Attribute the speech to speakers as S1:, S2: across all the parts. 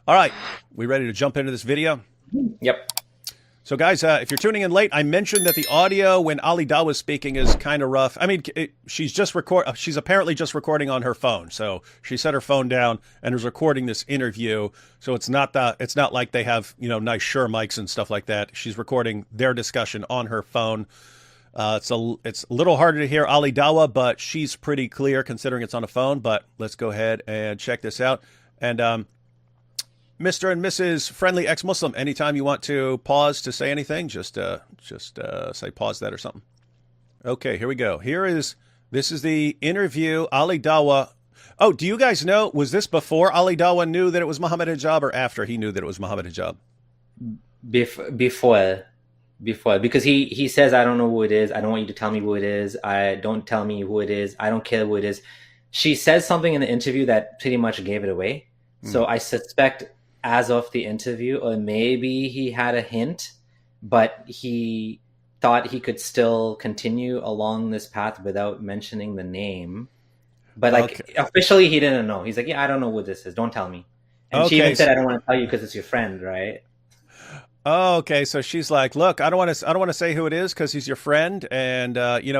S1: All right, we ready to jump into this video?
S2: Yep.
S1: So, guys, if you're tuning in late, I mentioned that the audio when Ali Dawah was speaking is kind of rough. I mean, she's apparently just recording on her phone. So she set her phone down and is recording this interview. So it's not like they have nice Shure mics and stuff like that. She's recording their discussion on her phone. It's a little harder to hear Ali Dawah, but she's pretty clear considering it's on a phone. But let's go ahead and check this out. And Mr. and Mrs. Friendly Ex-Muslim, anytime you want to pause to say anything, just say pause that or something. Okay, here we go. This is the interview, Ali Dawah. Oh, do you guys know, was this before Ali Dawah knew that it was Mohammad Hijab or after he knew that it was Mohammad Hijab?
S2: Before, because he says, I don't know who it is. I don't want you to tell me who it is. Don't tell me who it is. I don't care who it is. She says something in the interview that pretty much gave it away. So I suspect as of the interview, or maybe he had a hint, but he thought he could still continue along this path without mentioning the name. But officially, he didn't know. He's like, yeah, I don't know what this is. Don't tell me. And she even said, I don't want to tell you because it's your friend, right?
S1: Oh, okay. So she's like, look, I don't want to say who it is because he's your friend, and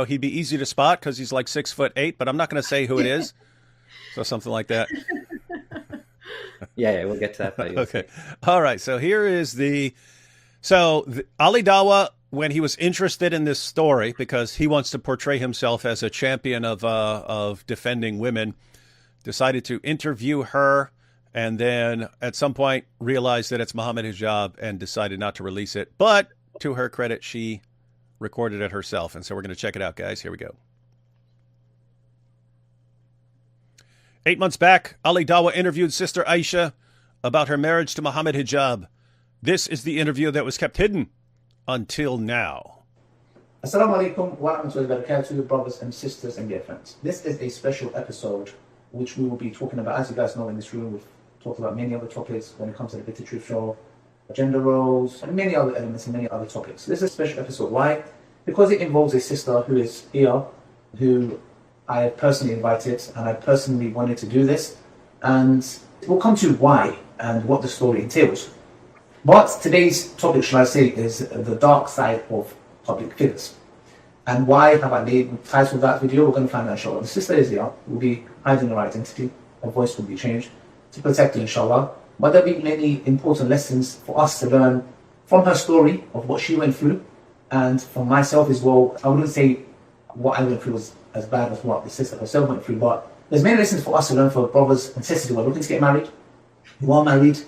S1: he'd be easy to spot because he's like 6'8", but I'm not going to say who it is. So something like that.
S2: Yeah, we'll get to that.
S1: Okay. All right. So here is Ali Dawah, when he was interested in this story, because he wants to portray himself as a champion of defending women, decided to interview her, and then at some point realized that it's Mohammad Hijab and decided not to release it. But to her credit, she recorded it herself. And so we're going to check it out, guys. Here we go. 8 months back, Ali Dawah interviewed Sister Aisha about her marriage to Mohammad Hijab. This is the interview that was kept hidden until now.
S3: Assalamu alaikum wa rahmatullahi wa barakatuh, brothers and sisters and dear friends. This is a special episode which we will be talking about. As you guys know, in this room, we've talked about many other topics when it comes to the Bitter Truth Show, gender roles, and many other elements and many other topics. This is a special episode. Why? Because it involves a sister who is here, who I have personally invited, and I personally wanted to do this, and we'll come to why and what the story entails. But today's topic, shall I say, is the dark side of public figures. And why have I titled that video? We're going to find out, inshallah. The sister is here, will be hiding her identity, her voice will be changed to protect her, inshallah. But there'll be many important lessons for us to learn from her story of what she went through, and from myself as well. I wouldn't say what I went through was as bad as what the sister herself went through, but there's many lessons for us to learn for brothers and sisters who are looking to get married, who are married,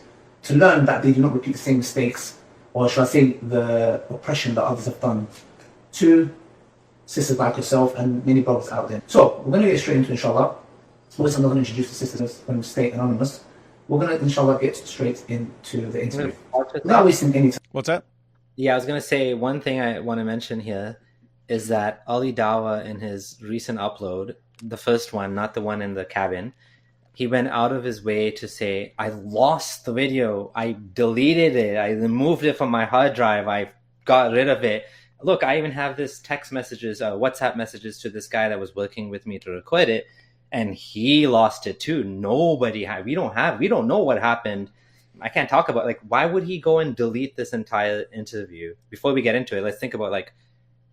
S3: to learn that they do not repeat the same mistakes, or shall I say the oppression that others have done to sisters like yourself and many brothers out there. So we're going to get straight into, inshallah. Obviously, I'm not going to introduce the sisters, I'm going to stay anonymous. We're going to, inshallah, get straight into the interview without wasting any time.
S1: What's that?
S2: Yeah, I was going to say one thing I want to mention here is that Ali Dawah, in his recent upload, the first one, not the one in the cabin, he went out of his way to say, I lost the video, I deleted it, I removed it from my hard drive, I got rid of it. Look, I even have this text messages, WhatsApp messages to this guy that was working with me to record it, and he lost it too. We don't know what happened. I can't talk about, why would he go and delete this entire interview? Before we get into it, let's think about,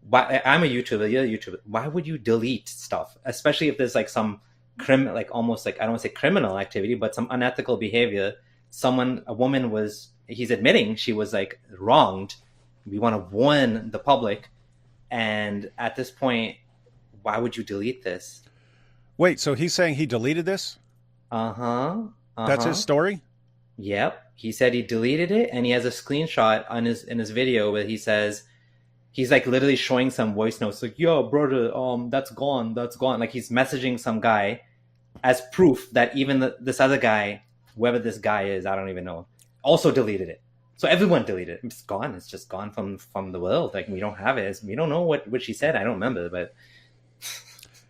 S2: why, I'm a YouTuber, you're a YouTuber. Why would you delete stuff? Especially if there's some criminal, almost I don't want to say criminal activity, but some unethical behavior. He's admitting she was wronged. We want to warn the public. And at this point, why would you delete this?
S1: Wait, so he's saying he deleted this? That's his story?
S2: Yep. He said he deleted it, and he has a screenshot in his video where he says, he's literally showing some voice notes, yo, brother, that's gone. He's messaging some guy as proof that even this other guy, whoever this guy is, I don't even know, also deleted it. So everyone deleted it. It's gone. It's just gone from the world. We don't have it. We don't know what she said. I don't remember, but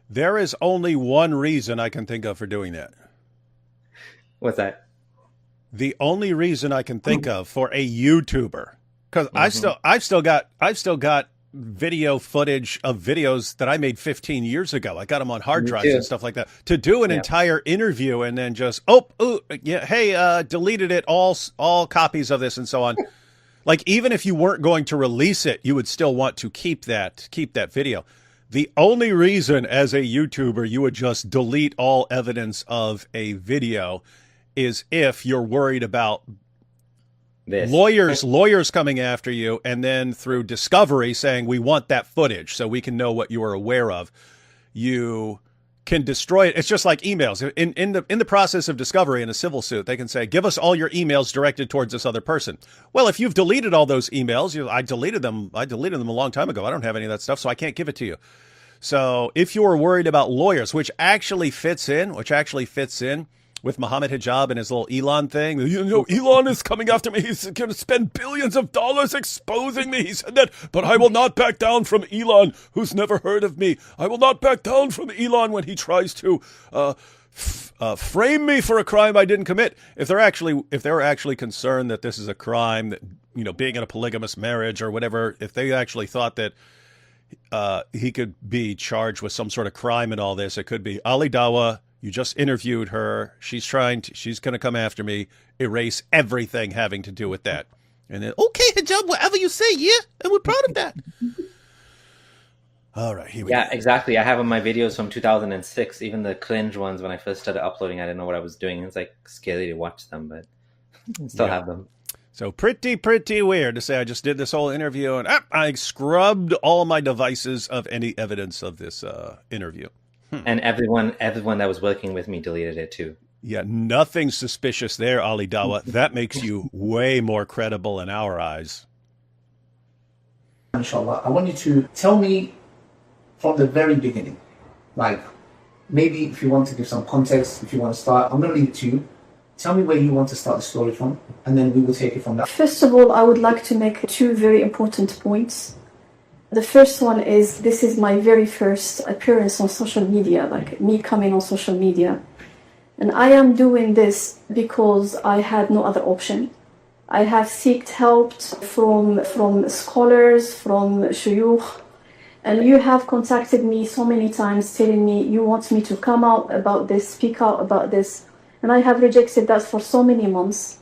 S1: there is only one reason I can think of for doing that.
S2: What's that?
S1: The only reason I can think of for a YouTuber, because I've still got video footage of videos that I made 15 years ago. I got them on hard
S2: Me
S1: drives
S2: too.
S1: and stuff like that. To do an
S2: Yeah.
S1: entire interview and then just, hey, deleted it, all copies of this and so on. Like, even if you weren't going to release it, you would still want to keep that video. The only reason as a YouTuber you would just delete all evidence of a video is if you're worried about
S2: This.
S1: lawyers coming after you, and then through discovery saying, we want that footage so we can know what you are aware of. You can destroy it. It's just like emails. In the process of discovery in a civil suit, they can say, give us all your emails directed towards this other person. Well, if you've deleted all those emails, I deleted them a long time ago. I don't have any of that stuff, so I can't give it to you. So if you are worried about lawyers, which actually fits in with Mohammad Hijab and his little Elon thing. Elon is coming after me. He's going to spend billions of dollars exposing me. He said that, but I will not back down from Elon, who's never heard of me. I will not back down from Elon when he tries to frame me for a crime I didn't commit. If they're actually concerned that this is a crime, that being in a polygamous marriage or whatever, if they actually thought that he could be charged with some sort of crime in all this, it could be Ali Dawah. You just interviewed her. She's going to come after me. Erase everything having to do with that. And then, okay, Hijab, whatever you say, yeah, and we're proud of that. All right, here we go.
S2: Yeah, exactly. I have on my videos from 2006, even the cringe ones when I first started uploading. I didn't know what I was doing. It's like scary to watch them, but I still have them.
S1: So pretty weird to say I just did this whole interview and I scrubbed all my devices of any evidence of this interview.
S2: And everyone that was working with me deleted it too.
S1: Yeah, nothing suspicious there, Ali Dawah. That makes you way more credible in our eyes.
S3: Inshallah, I want you to tell me from the very beginning. Like, maybe if you want to give some context, if you want to start, I'm going to leave it to you. Tell me where you want to start the story from, and then we will take it from there.
S4: First of all, I would like to make two very important points. The first one is, this is my very first appearance on social media, like me coming on social media. And I am doing this because I had no other option. I have sought help from scholars, from shuyukh, and you have contacted me so many times telling me you want me to come out about this, speak out about this. And I have rejected that for so many months.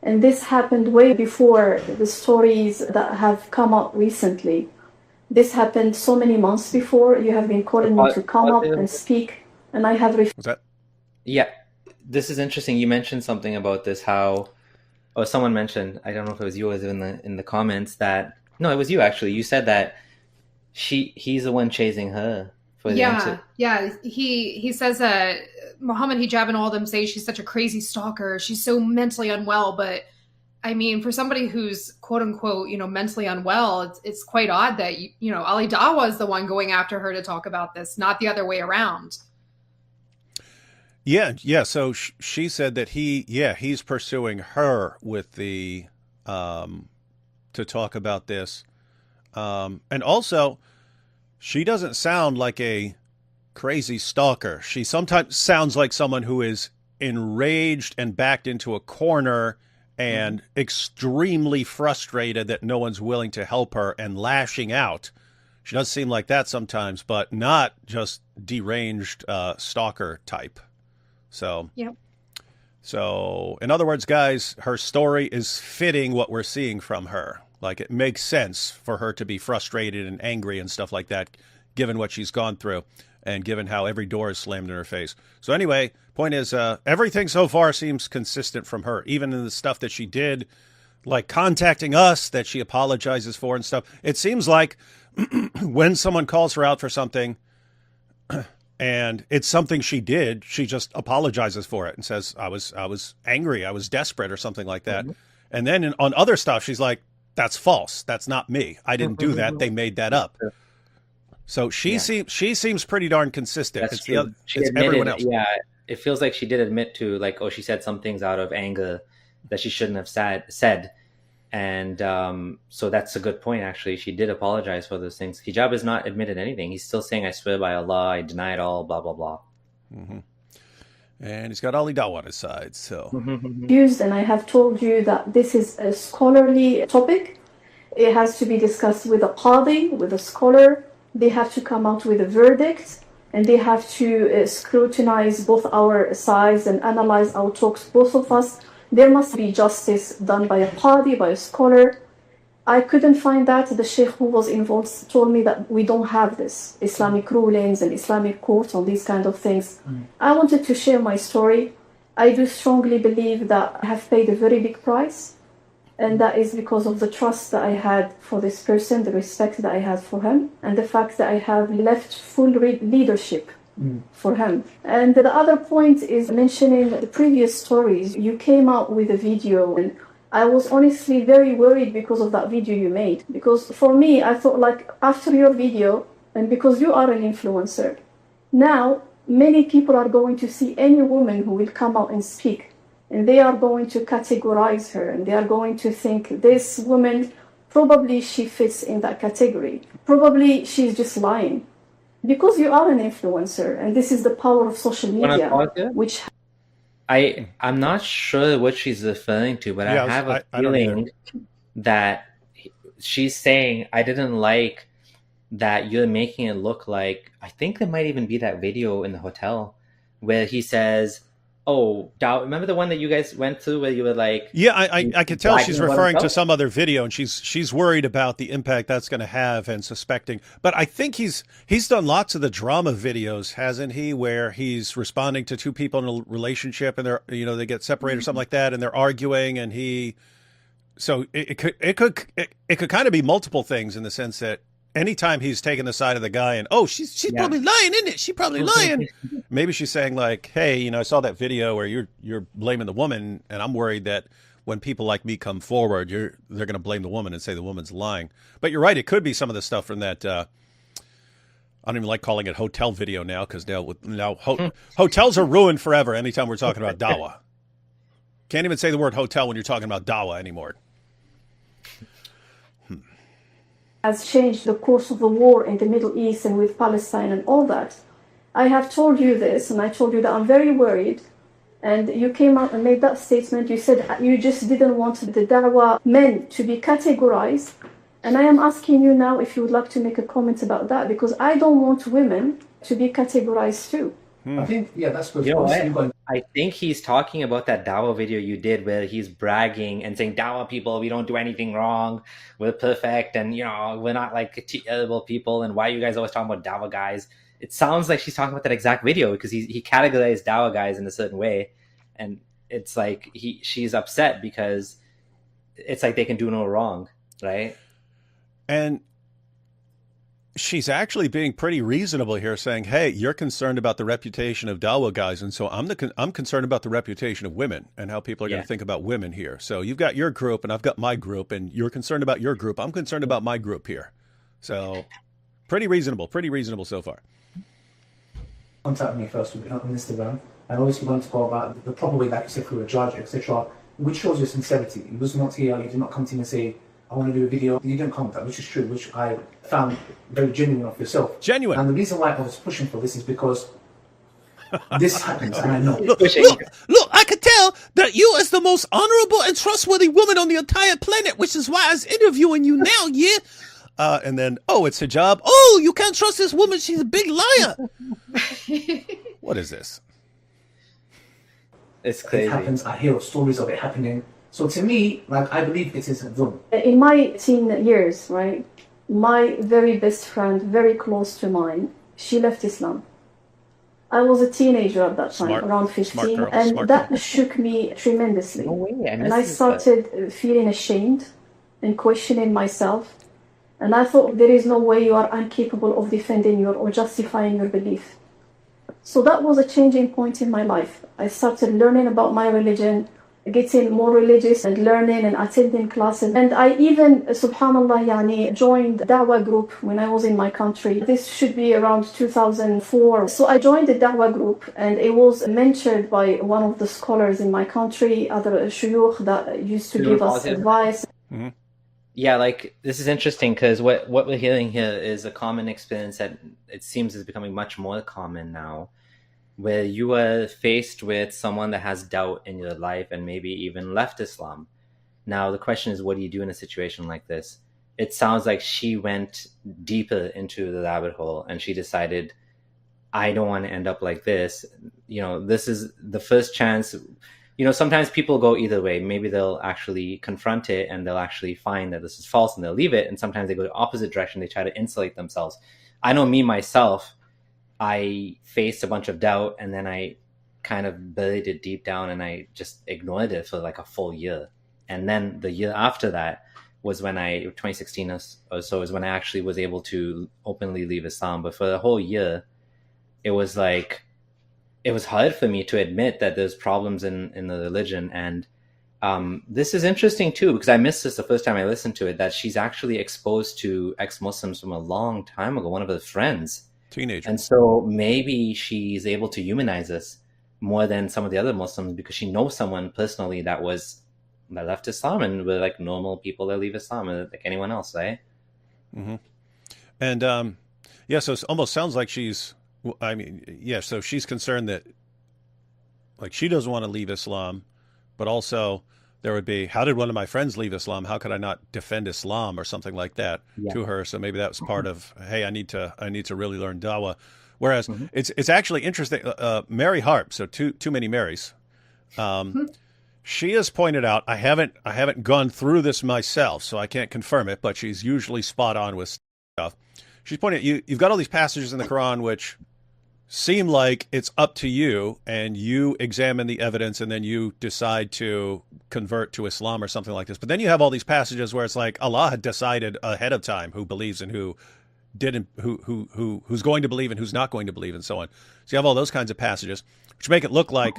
S4: And this happened way before the stories that have come out recently. This happened so many months before. You have been calling me to come up and speak, and I have refused.
S1: Was that?
S2: Yeah, this is interesting. You mentioned something about this, someone mentioned, I don't know if it was you or in the comments, that, no, it was you actually. You said that he's the one chasing her for the answer.
S5: Yeah. He says that Mohammad Hijab and all of them say she's such a crazy stalker. She's so mentally unwell, but I mean, for somebody who's quote unquote, mentally unwell, it's quite odd that, Ali Dawah is the one going after her to talk about this, not the other way around.
S1: Yeah. So she said that he's pursuing her with the, to talk about this. And also she doesn't sound like a crazy stalker. She sometimes sounds like someone who is enraged and backed into a corner and extremely frustrated that no one's willing to help her and lashing out. She does seem like that sometimes, but not just deranged stalker type. So,
S5: yep.
S1: So in other words, guys, her story is fitting what we're seeing from her. Like, it makes sense for her to be frustrated and angry and stuff like that, given what she's gone through and given how every door is slammed in her face. So anyway, point is, everything so far seems consistent from her, even in the stuff that she did, like contacting us that she apologizes for and stuff. It seems like when someone calls her out for something and it's something she did, she just apologizes for it and says, I was angry, I was desperate or something like that. Mm-hmm. And then on other stuff, she's like, that's false. That's not me. I didn't do that. They made that up. So she seems pretty darn consistent.
S2: That's
S1: it's everyone else.
S2: Yeah, it feels like she did admit to, like, she said some things out of anger that she shouldn't have said. And so that's a good point, actually. She did apologize for those things. Hijab has not admitted anything. He's still saying, I swear by Allah, I deny it all, blah, blah, blah.
S1: Mm-hmm. And he's got Ali Dawah on his side, so.
S4: And I have told you that this is a scholarly topic. It has to be discussed with a qadi, with a scholar. They have to come out with a verdict, and they have to scrutinize both our sides and analyze our talks, both of us. There must be justice done by a qadi, by a scholar. I couldn't find that. The sheikh who was involved told me that we don't have this Islamic rulings and Islamic courts on these kind of things. I wanted to share my story. I do strongly believe that I have paid a very big price, and that is because of the trust that I had for this person, the respect that I had for him, and the fact that I have left full leadership for him. And the other point is mentioning the previous stories. You came out with a video, and I was honestly very worried because of that video you made. Because for me, I thought like after your video, and because you are an influencer, now many people are going to see any woman who will come out and speak, and they are going to categorize her, and they are going to think this woman, probably she fits in that category. Probably she's just lying. Because you are an influencer, and this is the power of social media, which...
S2: I'm not sure what she's referring to, but
S1: Yeah,
S2: I have a
S1: I don't
S2: feeling that she's saying, I didn't like that you're making it look like, I think there might even be that video in the hotel where he says, oh, remember the one that you guys went through where you were like...
S1: Yeah, I could tell she's referring to
S2: himself?
S1: some other video, and she's worried about the impact that's going to have and suspecting. But I think he's done lots of the drama videos, hasn't he, where he's responding to two people in a relationship and they're, you know, they get separated or something like that, and they're arguing, and so it could kind of be multiple things in the sense that anytime he's taking the side of the guy and, oh, she's probably lying, isn't it? She's probably lying. Maybe she's saying like, hey, you know, I saw that video where you're blaming the woman, and I'm worried that when people like me come forward, they're going to blame the woman and say the woman's lying. But you're right, it could be some of the stuff from that. I don't even like calling it hotel video now, because now hotels are ruined forever anytime we're talking about Dawah. Can't even say the word hotel when you're talking about Dawah anymore.
S4: has changed the course of the war in the Middle East and with Palestine and all that. I have told you this, and I told you that I'm very worried. And you came out and made that statement. You said you just didn't want the Dawah men to be categorized. And I am asking you now if you would like to make a comment about that, because I don't want women to be categorized too.
S3: I think, yeah, that's good.
S2: You know what? I think he's talking about that Dawah video you did where he's bragging and saying, Dawah people, we don't do anything wrong. We're perfect. And, you know, we're not like terrible people. And why are you guys always talking about Dawah guys? It sounds like she's talking about that exact video because he categorized Dawah guys in a certain way. And it's like she's upset because it's like they can do no wrong, right?
S1: And she's actually being pretty reasonable here, saying, hey, you're concerned about the reputation of Dawah guys, and so I'm concerned about the reputation of women and how people are going to think about women here. So you've got your group, and I've got my group, and you're concerned about your group. I'm concerned about my group here. So pretty reasonable so far.
S3: Contact me first on Instagram, and obviously want to go about the proper way, like you said, through a judge, etc., which shows your sincerity. You was not here, you did not come to me and say, I want to do a video. You didn't comment that, which is true, which I found very genuine of yourself.
S1: Genuine.
S3: And the reason why I was pushing for this is because this happens, and I know.
S1: Look, I could tell that you is the most honorable and trustworthy woman on the entire planet, which is why I was interviewing you now, yeah? And then, oh, it's Hijab. Oh, you can't trust this woman. She's a big liar. What is this?
S2: It's crazy.
S3: It happens. I hear stories of it happening. So to me, like, I believe it is a dhulm.
S4: In my teen years, right, my very best friend, very close to mine, she left Islam. I was a teenager at that time, around 15, and that shook me tremendously.
S2: No way,
S4: and I started feeling ashamed and questioning myself. And I thought, there is no way you are incapable of defending or justifying your belief. So that was a changing point in my life. I started learning about my religion, getting more religious and learning and attending classes. And I even, subhanallah, joined Dawah group when I was in my country. This should be around 2004. So I joined the Dawah group, and it was mentored by one of the scholars in my country, other shuyukh that used to give us advice.
S2: Mm-hmm. Yeah, like, this is interesting because what we're hearing here is a common experience that it seems is becoming much more common now, where you are faced with someone that has doubt in your life and maybe even left Islam. Now, the question is, what do you do in a situation like this? it sounds like she went deeper into the rabbit hole and she decided, I don't want to end up like this. This is the first chance. Sometimes people go either way. Maybe they'll actually confront it and they'll actually find that this is false and they'll leave it. And sometimes they go the opposite direction. They try to insulate themselves. I know me, myself, I faced a bunch of doubt and then I kind of buried it deep down and I just ignored it for like a full year. And then the year after that was when 2016 or so is when I actually was able to openly leave Islam. But for the whole year, it was hard for me to admit that there's problems in the religion. And this is interesting too, because I missed this the first time I listened to it, that she's actually exposed to ex-Muslims from a long time ago, one of her friends.
S1: Teenager.
S2: And so maybe she's able to humanize us more than some of the other Muslims because she knows someone personally that left Islam and were like normal people that leave Islam like anyone else, right?
S1: Mm-hmm. And so it almost sounds like so she's concerned that like she doesn't want to leave Islam, but also there would be, how did one of my friends leave Islam? How could I not defend Islam or something like that to her? So maybe that was part of, hey, I need to really learn Dawah. Whereas it's actually interesting. Mary Harp, so too many Marys. She has pointed out, I haven't gone through this myself, so I can't confirm it, but she's usually spot on with stuff. She's pointing out, you've got all these passages in the Quran which seem like it's up to you, and you examine the evidence, and then you decide to convert to Islam or something like this. But then you have all these passages where it's like Allah had decided ahead of time who believes and who didn't, who's going to believe and who's not going to believe, and so on. So you have all those kinds of passages which make it look like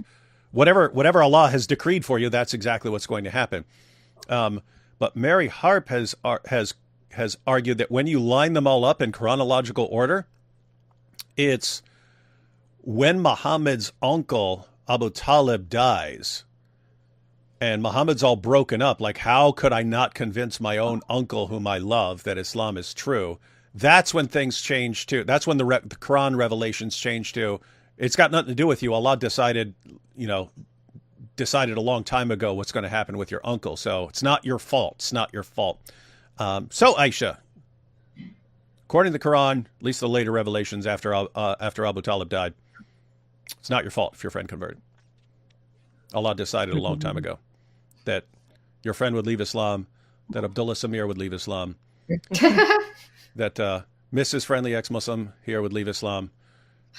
S1: whatever Allah has decreed for you, that's exactly what's going to happen. But Mary Harp has argued that when you line them all up in chronological order, it's when Muhammad's uncle Abu Talib dies and Muhammad's all broken up, like how could I not convince my own uncle whom I love that Islam is true? That's when things change too. That's when the Quran revelations change too. It's got nothing to do with you. Allah decided a long time ago what's going to happen with your uncle. So it's not your fault. It's not your fault. So Aisha, according to the Quran, at least the later revelations after Abu Talib died, it's not your fault if your friend converted. Allah decided a long time ago that your friend would leave Islam, that Abdullah Samir would leave Islam, that Mrs. Friendly ex-Muslim here would leave Islam,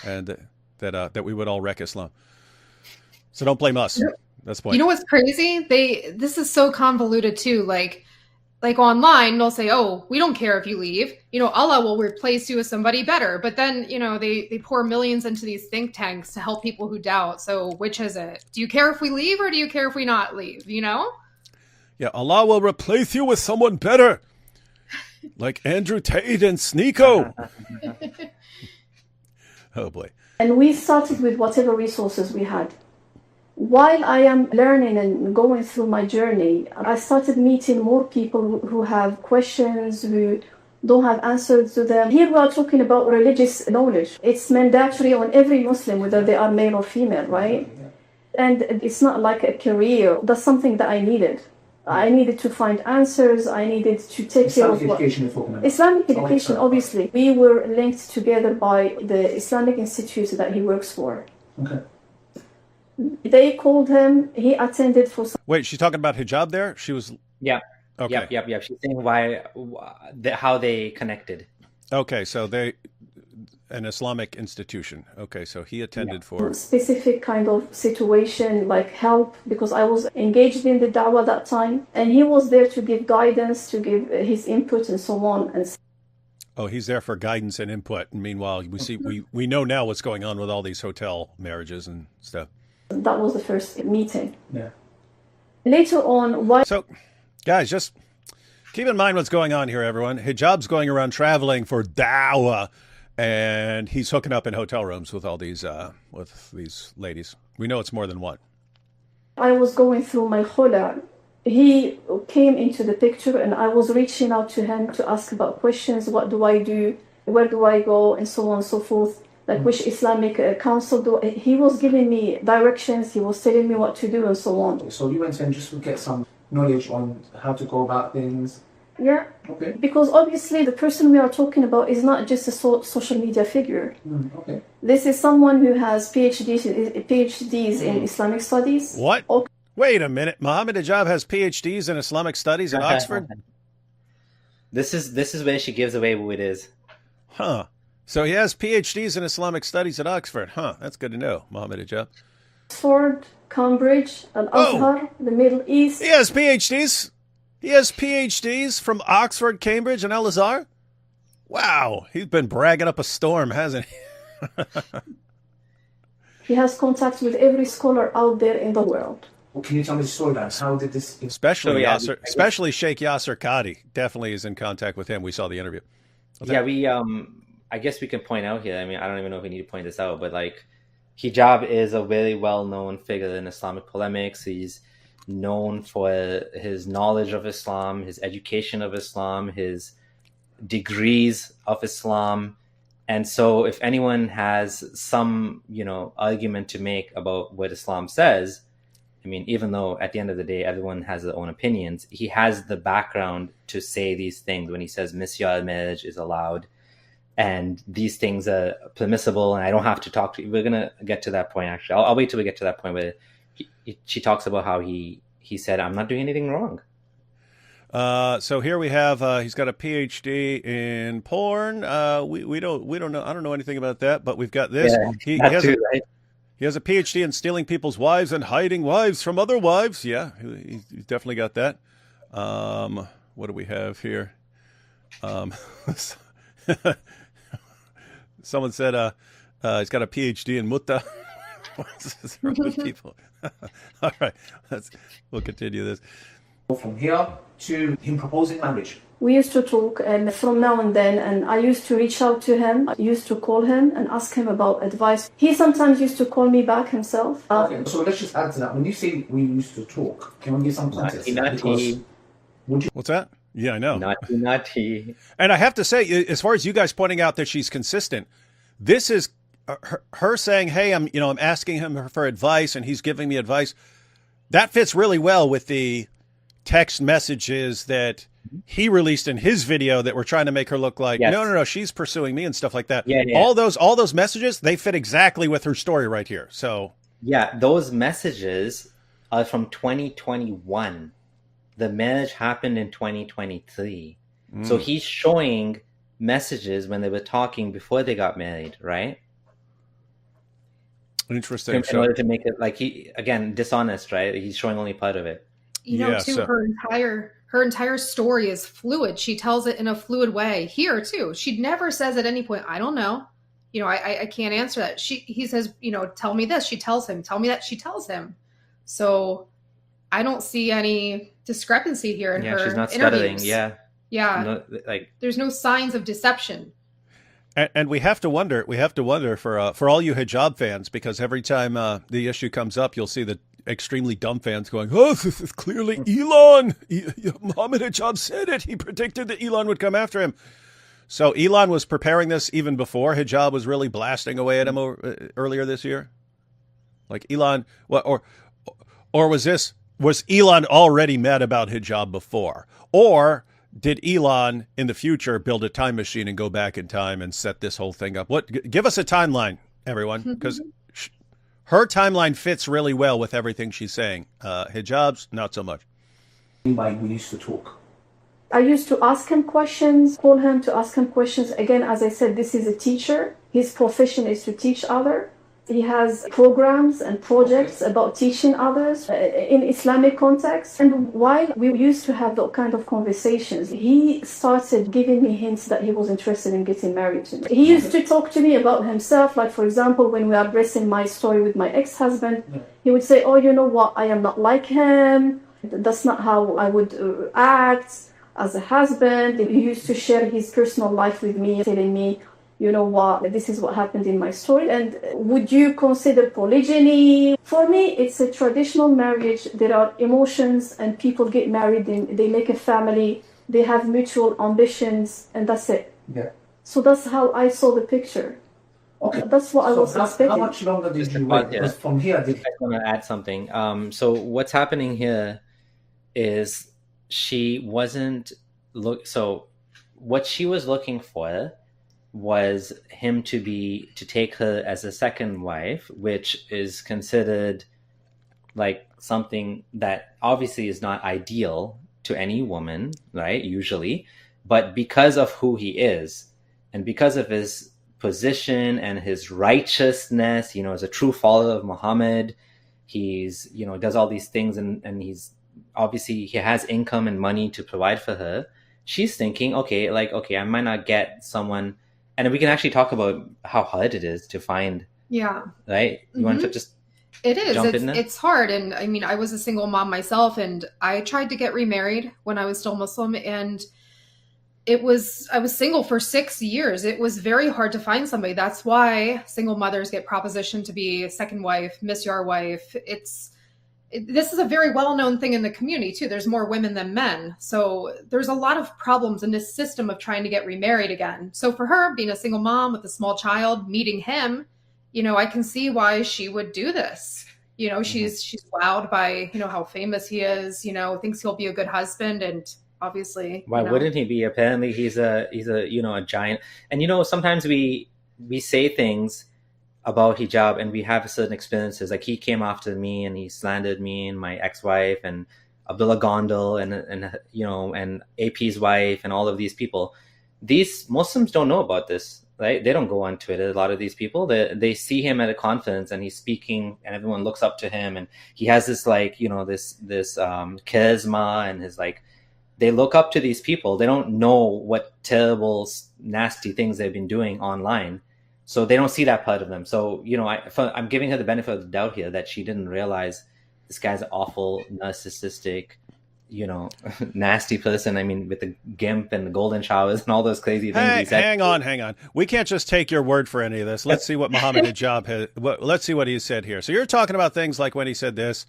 S1: and that we would all wreck Islam. So don't blame us. That's the point.
S5: You know what's crazy? This is so convoluted too. Like online, they'll say, "Oh, we don't care if you leave. Allah will replace you with somebody better." But then, they pour millions into these think tanks to help people who doubt. So which is it? Do you care if we leave, or do you care if we not leave?
S1: Yeah, Allah will replace you with someone better, like Andrew Tate and Sneeko. Oh boy.
S4: And we started with whatever resources we had. While I am learning and going through my journey, I started meeting more people who have questions, who don't have answers to them. Here we are talking about religious knowledge. It's mandatory on every Muslim, whether they are male or female, right? And it's not like a career. That's something that I needed. I needed to find answers. I needed to take care of Islamic education, obviously. We were linked together by the Islamic Institute that he works for.
S3: Okay.
S4: They called him. He attended for some...
S1: Wait, she's talking about hijab there? She was...
S2: Yeah.
S1: Okay.
S2: Yep. She's saying how they connected.
S1: Okay, so an Islamic institution. Okay, so he attended for...
S4: specific kind of situation, like help, because I was engaged in the Dawah that time, and he was there to give guidance, to give his input and so on. And
S1: oh, he's there for guidance and input. And meanwhile, we know now what's going on with all these hotel marriages and stuff.
S4: That was the first meeting.
S3: Yeah.
S4: Later on,
S1: So, guys, just keep in mind what's going on here, everyone. Hijab's going around traveling for Dawah, and he's hooking up in hotel rooms with all these ladies. We know it's more than one.
S4: I was going through my khula. He came into the picture, and I was reaching out to him to ask about questions. What do I do? Where do I go? And so on and so forth. Like which Islamic council do... He was giving me directions. He was telling me what to do and so on.
S3: So you went in just to get some knowledge on how to go about things.
S4: Yeah,
S3: Okay.
S4: because obviously the person we are talking about is not just a social media figure.
S3: Okay.
S4: This is someone who has PhDs in Islamic studies.
S1: What? Wait a minute. Mohammad Hijab has PhDs in Islamic studies at Oxford?
S2: This is where she gives away who it is.
S1: Huh. So he has PhDs in Islamic studies at Oxford. Huh. That's good to know, Mohammad Hijab.
S4: Oxford, Cambridge, Al-Azhar, the Middle East.
S1: He has PhDs. He has PhDs from Oxford, Cambridge, and Al-Azhar? Wow. He's been bragging up a storm, hasn't he?
S4: He has contacts with every scholar out there in the world.
S3: Well, can you tell me the story, guys? How did this...
S1: Especially Sheikh Yasser Qadi definitely is in contact with him. We saw the interview.
S2: I guess we can point out here. I mean, I don't even know if we need to point this out, but like Hijab is a very well-known figure in Islamic polemics. He's known for his knowledge of Islam, his education of Islam, his degrees of Islam. And so if anyone has some, argument to make about what Islam says, I mean, even though at the end of the day, everyone has their own opinions, he has the background to say these things when he says misyar marriage is allowed and these things are permissible and I don't have to talk to you. We're going to get to that point, actually. I'll wait till we get to that point where she talks about how he said, I'm not doing anything wrong.
S1: So here we have, he's got a PhD in porn. We don't know. I don't know anything about that, but we've got this.
S2: Yeah,
S1: he has a PhD in stealing people's wives and hiding wives from other wives. Yeah, he's definitely got that. What do we have here? Someone said he's got a PhD in mutta. What's wrong with people? All right, we'll continue this.
S3: From here to him proposing marriage.
S4: We used to talk, and from now and then, and I used to reach out to him. I used to call him and ask him about advice. He sometimes used to call me back himself.
S3: Okay, so let's just add to that. When you say we used to talk, can we give some context?
S1: What's that? Yeah, I know.
S2: Naughty.
S1: And I have to say, as far as you guys pointing out that she's consistent, this is her saying, "Hey, I'm asking him for advice, and he's giving me advice." That fits really well with the text messages that he released in his video that were trying to make her look like, no, she's pursuing me and stuff like that.
S2: Yeah.
S1: All those messages, they fit exactly with her story right here. So
S2: yeah, those messages are from 2021. The marriage happened in 2023. So he's showing messages when they were talking before they got married, right?
S1: Interesting.
S2: In order to make it like dishonest, right? He's showing only part of it.
S5: Her entire story is fluid. She tells it in a fluid way. Here too, she never says at any point, "I don't know." I can't answer that. He says, "Tell me this." She tells him. "Tell me that." She tells him. So I don't see any discrepancy here in her.
S2: She's not
S5: interviews.
S2: stuttering.
S5: Yeah. There's no signs of deception.
S1: And we have to wonder for all you hijab fans, because every time the issue comes up, you'll see the extremely dumb fans going, "Oh, this is clearly Elon. Mohammad Hijab said it. He predicted that Elon would come after him." So Elon was preparing this even before Hijab was really blasting away at him earlier this year. Like Elon, or was Elon already mad about Hijab before, or did Elon in the future build a time machine and go back in time and set this whole thing up? Give us a timeline, everyone, because her timeline fits really well with everything she's saying. Hijab's not so much.
S3: By we used to talk.
S4: I used to ask him questions, call him to ask him questions. Again, as I said, this is a teacher. His profession is to teach others. He has programs and projects about teaching others in Islamic context. And while we used to have that kind of conversations, he started giving me hints that he was interested in getting married to me. He used to talk to me about himself. Like, for example, when we are addressing my story with my ex-husband, he would say, "Oh, you know what? I am not like him. That's not how I would act as a husband." He used to share his personal life with me, telling me, "You know what, this is what happened in my story. And would you consider polygyny?" For me, it's a traditional marriage. There are emotions and people get married and they make a family. They have mutual ambitions and that's it.
S3: Yeah.
S4: So that's how I saw the picture.
S3: Okay.
S4: That's what I was expecting.
S3: How much longer did you wait? Because from here,
S2: I want to add something. So what's happening here is she wasn't so what she was looking for was him to take her as a second wife, which is considered like something that obviously is not ideal to any woman, right? Usually, but because of who he is and because of his position and his righteousness, as a true follower of Muhammad, he's, does all these things, and he's obviously, he has income and money to provide for her. She's thinking, okay, I might not get someone, and we can actually talk about how hard it is to find.
S5: Yeah.
S2: Right? You want to just
S5: It is.
S2: jump in there?
S5: It's hard. And I mean, I was a single mom myself, and I tried to get remarried when I was still Muslim, and I was single for 6 years. It was very hard to find somebody. That's why single mothers get propositioned to be a second wife, miss your wife. This is a very well-known thing in the community too. There's more women than men. So there's a lot of problems in this system of trying to get remarried again. So for her, being a single mom with a small child, meeting him, I can see why she would do this. She's wowed by, how famous he is, thinks he'll be a good husband, and obviously.
S2: Why wouldn't he be? Apparently he's a a giant. And sometimes we say things about hijab and we have certain experiences. Like he came after me and he slandered me and my ex-wife and Abdullah Gondal and AP's wife and all of these people. These Muslims don't know about this, right? They don't go on Twitter. A lot of these people, they see him at a conference and he's speaking and everyone looks up to him and he has this this charisma and his they look up to these people. They don't know what terrible, nasty things they've been doing online. So they don't see that part of them. So, I'm giving her the benefit of the doubt here that she didn't realize this guy's an awful, narcissistic, nasty person. I mean, with the gimp and the golden showers and all those crazy things he said.
S1: Hang on. We can't just take your word for any of this. Let's see what Mohammad Hijab has. Let's see what he said here. So you're talking about things like when he said this.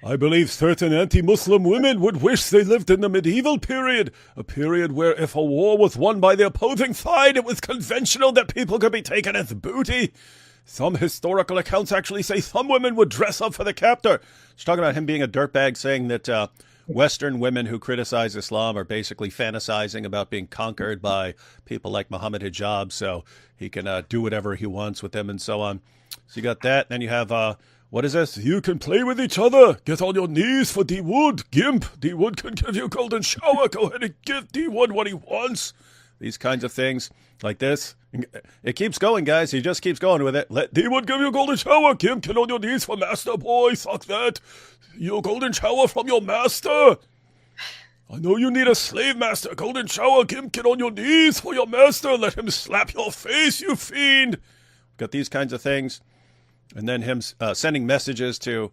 S1: I believe certain anti-Muslim women would wish they lived in the medieval period, a period where if a war was won by the opposing side, it was conventional that people could be taken as booty. Some historical accounts actually say some women would dress up for the captor. She's talking about him being a dirtbag, saying that Western women who criticize Islam are basically fantasizing about being conquered by people like Mohammad Hijab, so he can do whatever he wants with them and so on. So you got that. Then you have... what is this? You can play with each other. Get on your knees for D-Wood. Gimp, D-Wood can give you a golden shower. Go ahead and give D-Wood what he wants. These kinds of things like this. It keeps going, guys. He just keeps going with it. Let D-Wood give you a golden shower. Gimp, get on your knees for master boy. Fuck that. Your golden shower from your master. I know you need a slave master. Golden shower. Gimp, get on your knees for your master. Let him slap your face, you fiend. Got these kinds of things. And then him sending messages to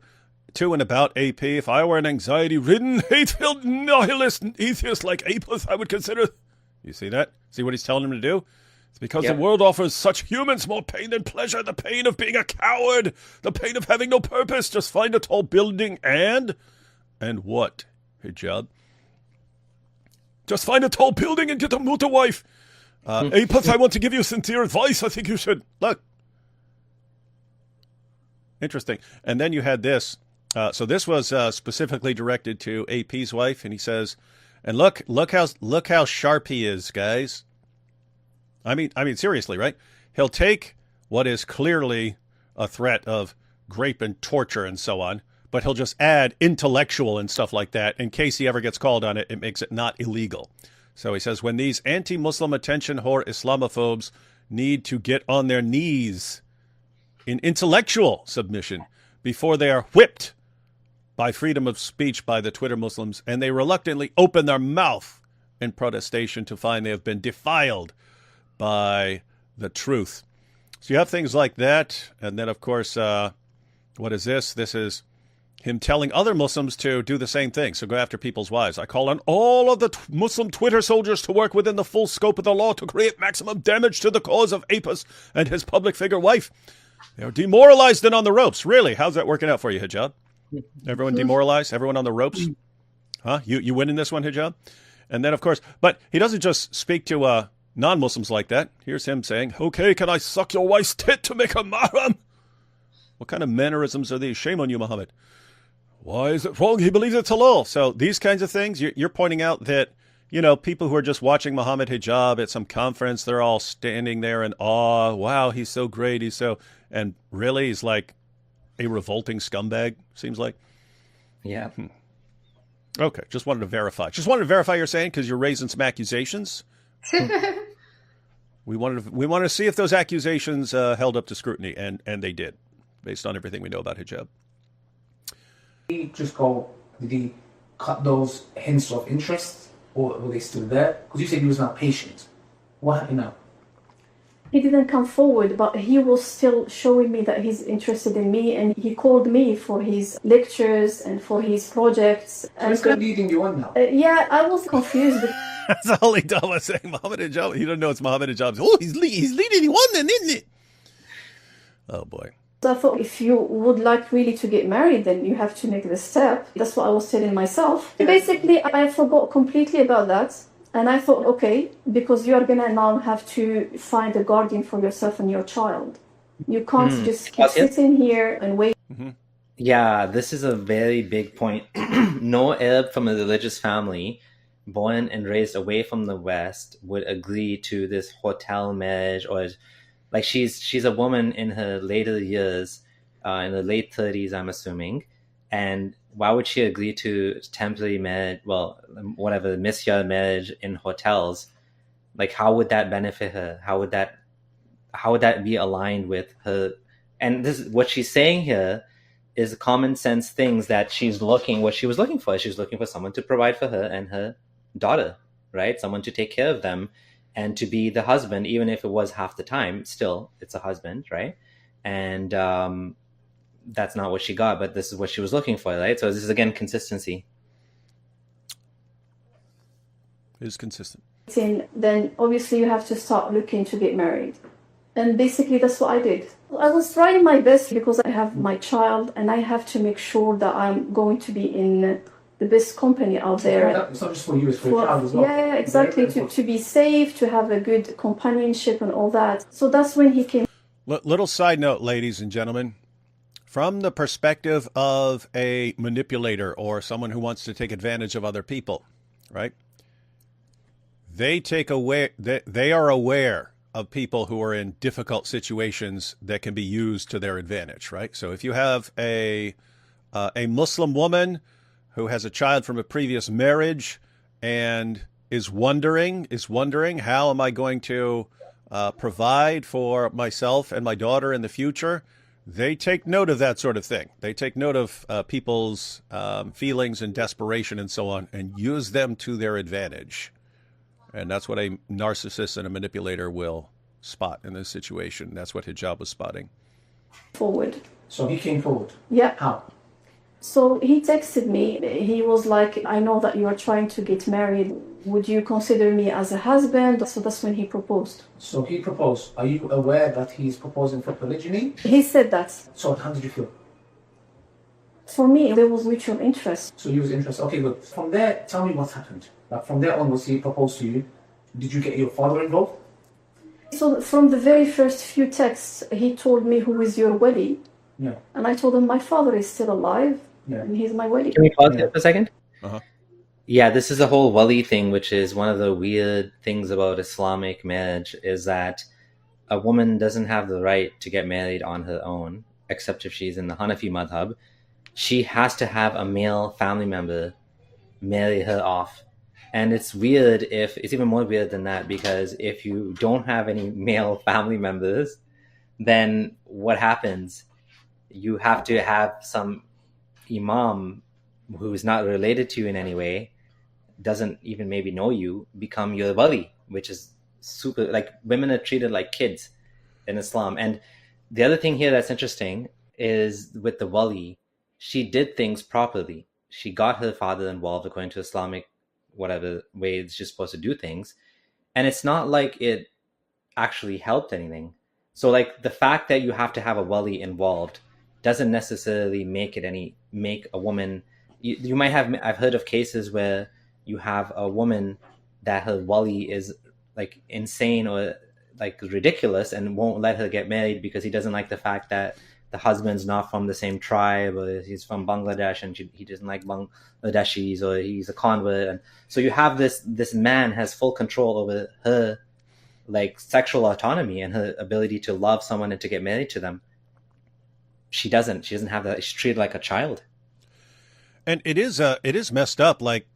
S1: and about AP. If I were an anxiety-ridden, hate-filled, nihilist atheist like Apis, I would consider... You see that? See what he's telling him to do? It's because the world offers such humans more pain than pleasure. The pain of being a coward. The pain of having no purpose. Just find a tall building and what? Hijab. Just find a tall building and get a muta wife. Apis, I want to give you sincere advice. I think you should... Look. Interesting. And then you had this. So this was specifically directed to AP's wife, and he says, and look how sharp he is, guys. I mean seriously, right? He'll take what is clearly a threat of rape and torture and so on, but he'll just add intellectual and stuff like that in case he ever gets called on it. It makes it not illegal. So he says, when these anti-Muslim attention whore Islamophobes need to get on their knees in intellectual submission before they are whipped by freedom of speech by the Twitter Muslims, and they reluctantly open their mouth in protestation to find they have been defiled by the truth. So you have things like that, and then, of course, what is this? This is him telling other Muslims to do the same thing, so go after people's wives. I call on all of the Muslim Twitter soldiers to work within the full scope of the law to create maximum damage to the cause of Apis and his public figure wife. They're demoralized and on the ropes. Really? How's that working out for you, Hijab? Everyone demoralized? Everyone on the ropes? Huh? You winning this one, Hijab? And then, of course, but he doesn't just speak to non-Muslims like that. Here's him saying, okay, can I suck your wife's tit to make her mahram? What kind of mannerisms are these? Shame on you, Muhammad. Why is it wrong? He believes it's halal. So these kinds of things, you're pointing out that you know, people who are just watching Mohammad Hijab at some conference, they're all standing there in awe. Wow, he's so great. He's so, and really, he's like a revolting scumbag, seems like.
S2: Yeah.
S1: Okay, just wanted to verify. Just wanted to verify you're saying because you're raising some accusations. We wanted to see if those accusations held up to scrutiny, and they did, based on everything we know about hijab.
S3: Did he cut those hints of interest, or were they still there? Because you said he was not patient. What happened now?
S4: He didn't come forward, but he was still showing me that he's interested in me, and he called me for his lectures and for his projects.
S3: So he's leading you on now?
S4: Yeah, I was confused.
S1: That's all he done was saying Mohammad Hijab. He don't know it's Mohammad Hijab. Oh, he's leading you on then, isn't it? Oh, boy.
S4: So I thought if you would like really to get married, then you have to make the step. That's what I was telling myself. Basically, I forgot completely about that. And I thought, okay, because you're going to now have to find a guardian for yourself and your child. You can't just keep sitting here and wait.
S2: Mm-hmm. Yeah, this is a very big point. No Arab from a religious family born and raised away from the West would agree to this hotel marriage, or like she's a woman in her later years, in the late 30s, I'm assuming. And why would she agree to temporary marriage, well, whatever, misyar marriage in hotels? Like, how would that benefit her? How would that be aligned with her? And this, what she's saying here is common sense things that what she was looking for. She was looking for someone to provide for her and her daughter, right? Someone to take care of them and to be the husband, even if it was half the time, still it's a husband, right? And that's not what she got, but this is what she was looking for, right? So this is, again, consistency.
S1: It is consistent.
S4: Then obviously you have to start looking to get married. And basically that's what I did. I was trying my best because I have my child and I have to make sure that I'm going to be in the best company out there.
S3: It's not just for you, it's for your child as well.
S4: Yeah, exactly. To be safe, to have a good companionship and all that. So that's when he came.
S1: Little side note, ladies and gentlemen. From the perspective of a manipulator or someone who wants to take advantage of other people, right? They are aware of people who are in difficult situations that can be used to their advantage, right? So if you have a Muslim woman who has a child from a previous marriage and is wondering, how am I going to provide for myself and my daughter in the future? They take note of that sort of thing. They take note of people's feelings and desperation and so on and use them to their advantage. And that's what a narcissist and a manipulator will spot in this situation. That's what Hijab was spotting.
S4: Forward.
S3: So he came forward?
S4: Yeah.
S3: How?
S4: So he texted me. He was like, I know that you are trying to get married. Would you consider me as a husband? So that's when he proposed.
S3: So he proposed. Are you aware that he's proposing for polygyny?
S4: He said that.
S3: So how did you feel?
S4: For me, there was mutual interest.
S3: So you was interested. Okay, good. From there, tell me what happened. Like from there on, was he proposed to you? Did you get your father involved?
S4: So from the very first few texts, he told me, who is your wali?
S3: Yeah.
S4: And I told him, my father is still alive, and he's my wali.
S2: Can we pause here for a second?
S1: Uh-huh.
S2: Yeah, this is the whole wali thing, which is one of the weird things about Islamic marriage, is that a woman doesn't have the right to get married on her own, except if she's in the Hanafi madhab. She has to have a male family member marry her off. And it's even more weird than that, because if you don't have any male family members, then what happens? You have to have some imam who is not related to you in any way, doesn't even maybe know you, become your wali, which is super, like, women are treated like kids in Islam. And the other thing here that's interesting is with the wali, she did things properly. She got her father involved according to Islamic whatever way she's supposed to do things. And it's not like it actually helped anything. So like the fact that you have to have a wali involved doesn't necessarily make a woman, you might have, I've heard of cases where you have a woman that her wali is like insane or like ridiculous and won't let her get married because he doesn't like the fact that the husband's not from the same tribe, or he's from Bangladesh and he doesn't like Bangladeshis, or he's a convert. And so you have this man has full control over her like sexual autonomy and her ability to love someone and to get married to them. She doesn't have that. She's treated like a child.
S1: And it is messed up. Like,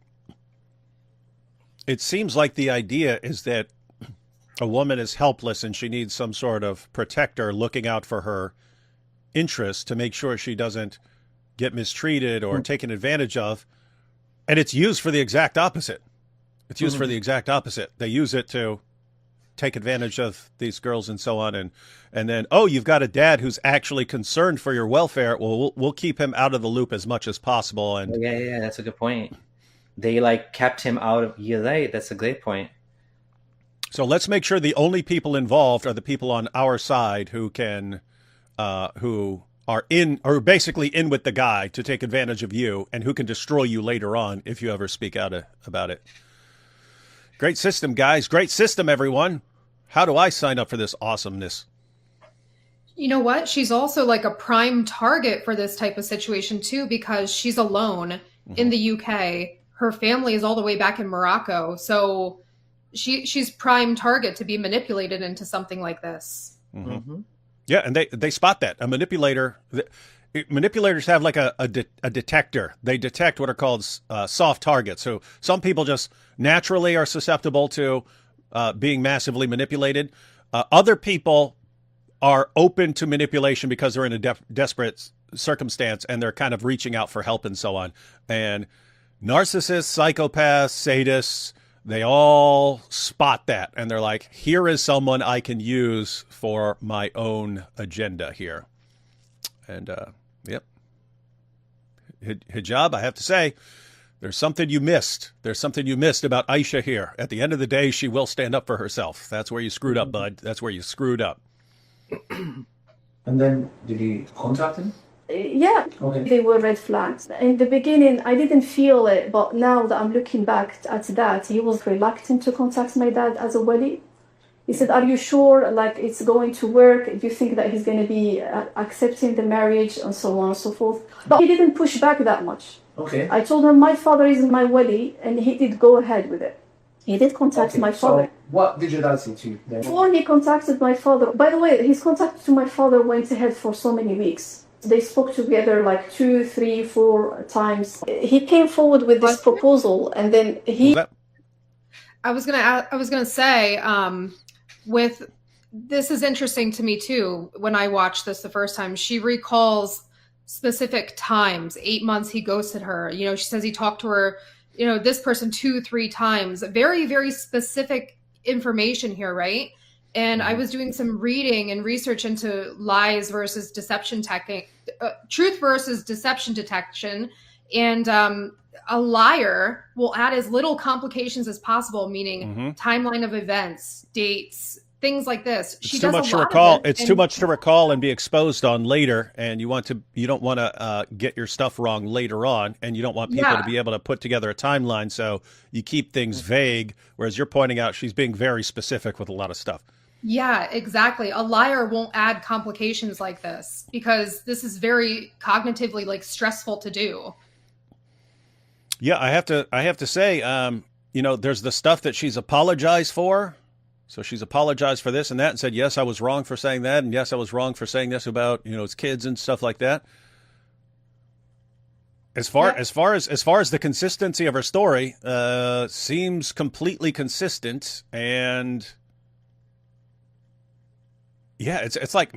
S1: it seems like the idea is that a woman is helpless and she needs some sort of protector looking out for her interests to make sure she doesn't get mistreated or taken advantage of. And it's used for the exact opposite. It's used for the exact opposite. They use it to take advantage of these girls and so on. And then, oh, you've got a dad who's actually concerned for your welfare. Well, we'll keep him out of the loop as much as possible. And
S2: yeah, that's a good point. They like kept him out of. You're right. That's a great point.
S1: So let's make sure the only people involved are the people on our side who can, who are basically in with the guy to take advantage of you and who can destroy you later on if you ever speak out about it. Great system, guys. Great system, everyone. How do I sign up for this awesomeness?
S5: You know what? She's also like a prime target for this type of situation too, because she's alone in the UK. Her family is all the way back in Morocco. So she's prime target to be manipulated into something like this.
S1: Yeah, and they spot that. A manipulator, manipulators have like a detector. They detect what are called soft targets. So some people just naturally are susceptible to being massively manipulated. Other people are open to manipulation because they're in a desperate circumstance and they're kind of reaching out for help and so on. And narcissists, psychopaths, sadists, they all spot that. And they're like, here is someone I can use for my own agenda here. And, yep. Hijab, I have to say, there's something you missed. There's something you missed about Aisha here. At the end of the day, she will stand up for herself. That's where you screwed up, bud. That's where you screwed up.
S3: And then, did you contact him?
S4: Yeah,
S3: Okay.
S4: they were red flags. In the beginning, I didn't feel it, but now that I'm looking back at that, he was reluctant to contact my dad as a wali. He said, are you sure like it's going to work? Do you think that he's going to be accepting the marriage and so on and so forth? But he didn't push back that much.
S3: Okay.
S4: I told him my father is my wali, and he did go ahead with it. He did contact my father.
S3: So what did your dad say to you then?
S4: Before he contacted my father, by the way, his contact to my father went ahead for so many weeks. They spoke together like 2, 3, 4 times. He came forward with this proposal, and then he.
S5: I was gonna say, with this is interesting to me too. When I watched this the first time, she recalls specific times. 8 months he ghosted her. You know, she says he talked to her. You know, this person 2, 3 times. Very, very specific information here, right? And I was doing some reading and research into lies versus deception truth versus deception detection. And a liar will add as little complications as possible, meaning timeline of events, dates, things like this.
S1: It's too much to recall. It's too much to recall and be exposed on later. And you don't want to get your stuff wrong later on. And you don't want people to be able to put together a timeline. So you keep things vague. Whereas you're pointing out she's being very specific with a lot of stuff.
S5: Yeah, exactly. A liar won't add complications like this because this is very cognitively like stressful to do.
S1: Yeah, I have to say, you know, there's the stuff that she's apologized for. So she's apologized for this and that and said, yes, I was wrong for saying that. And yes, I was wrong for saying this about, you know, his kids and stuff like that. As far as the consistency of her story, seems completely consistent. And yeah, it's like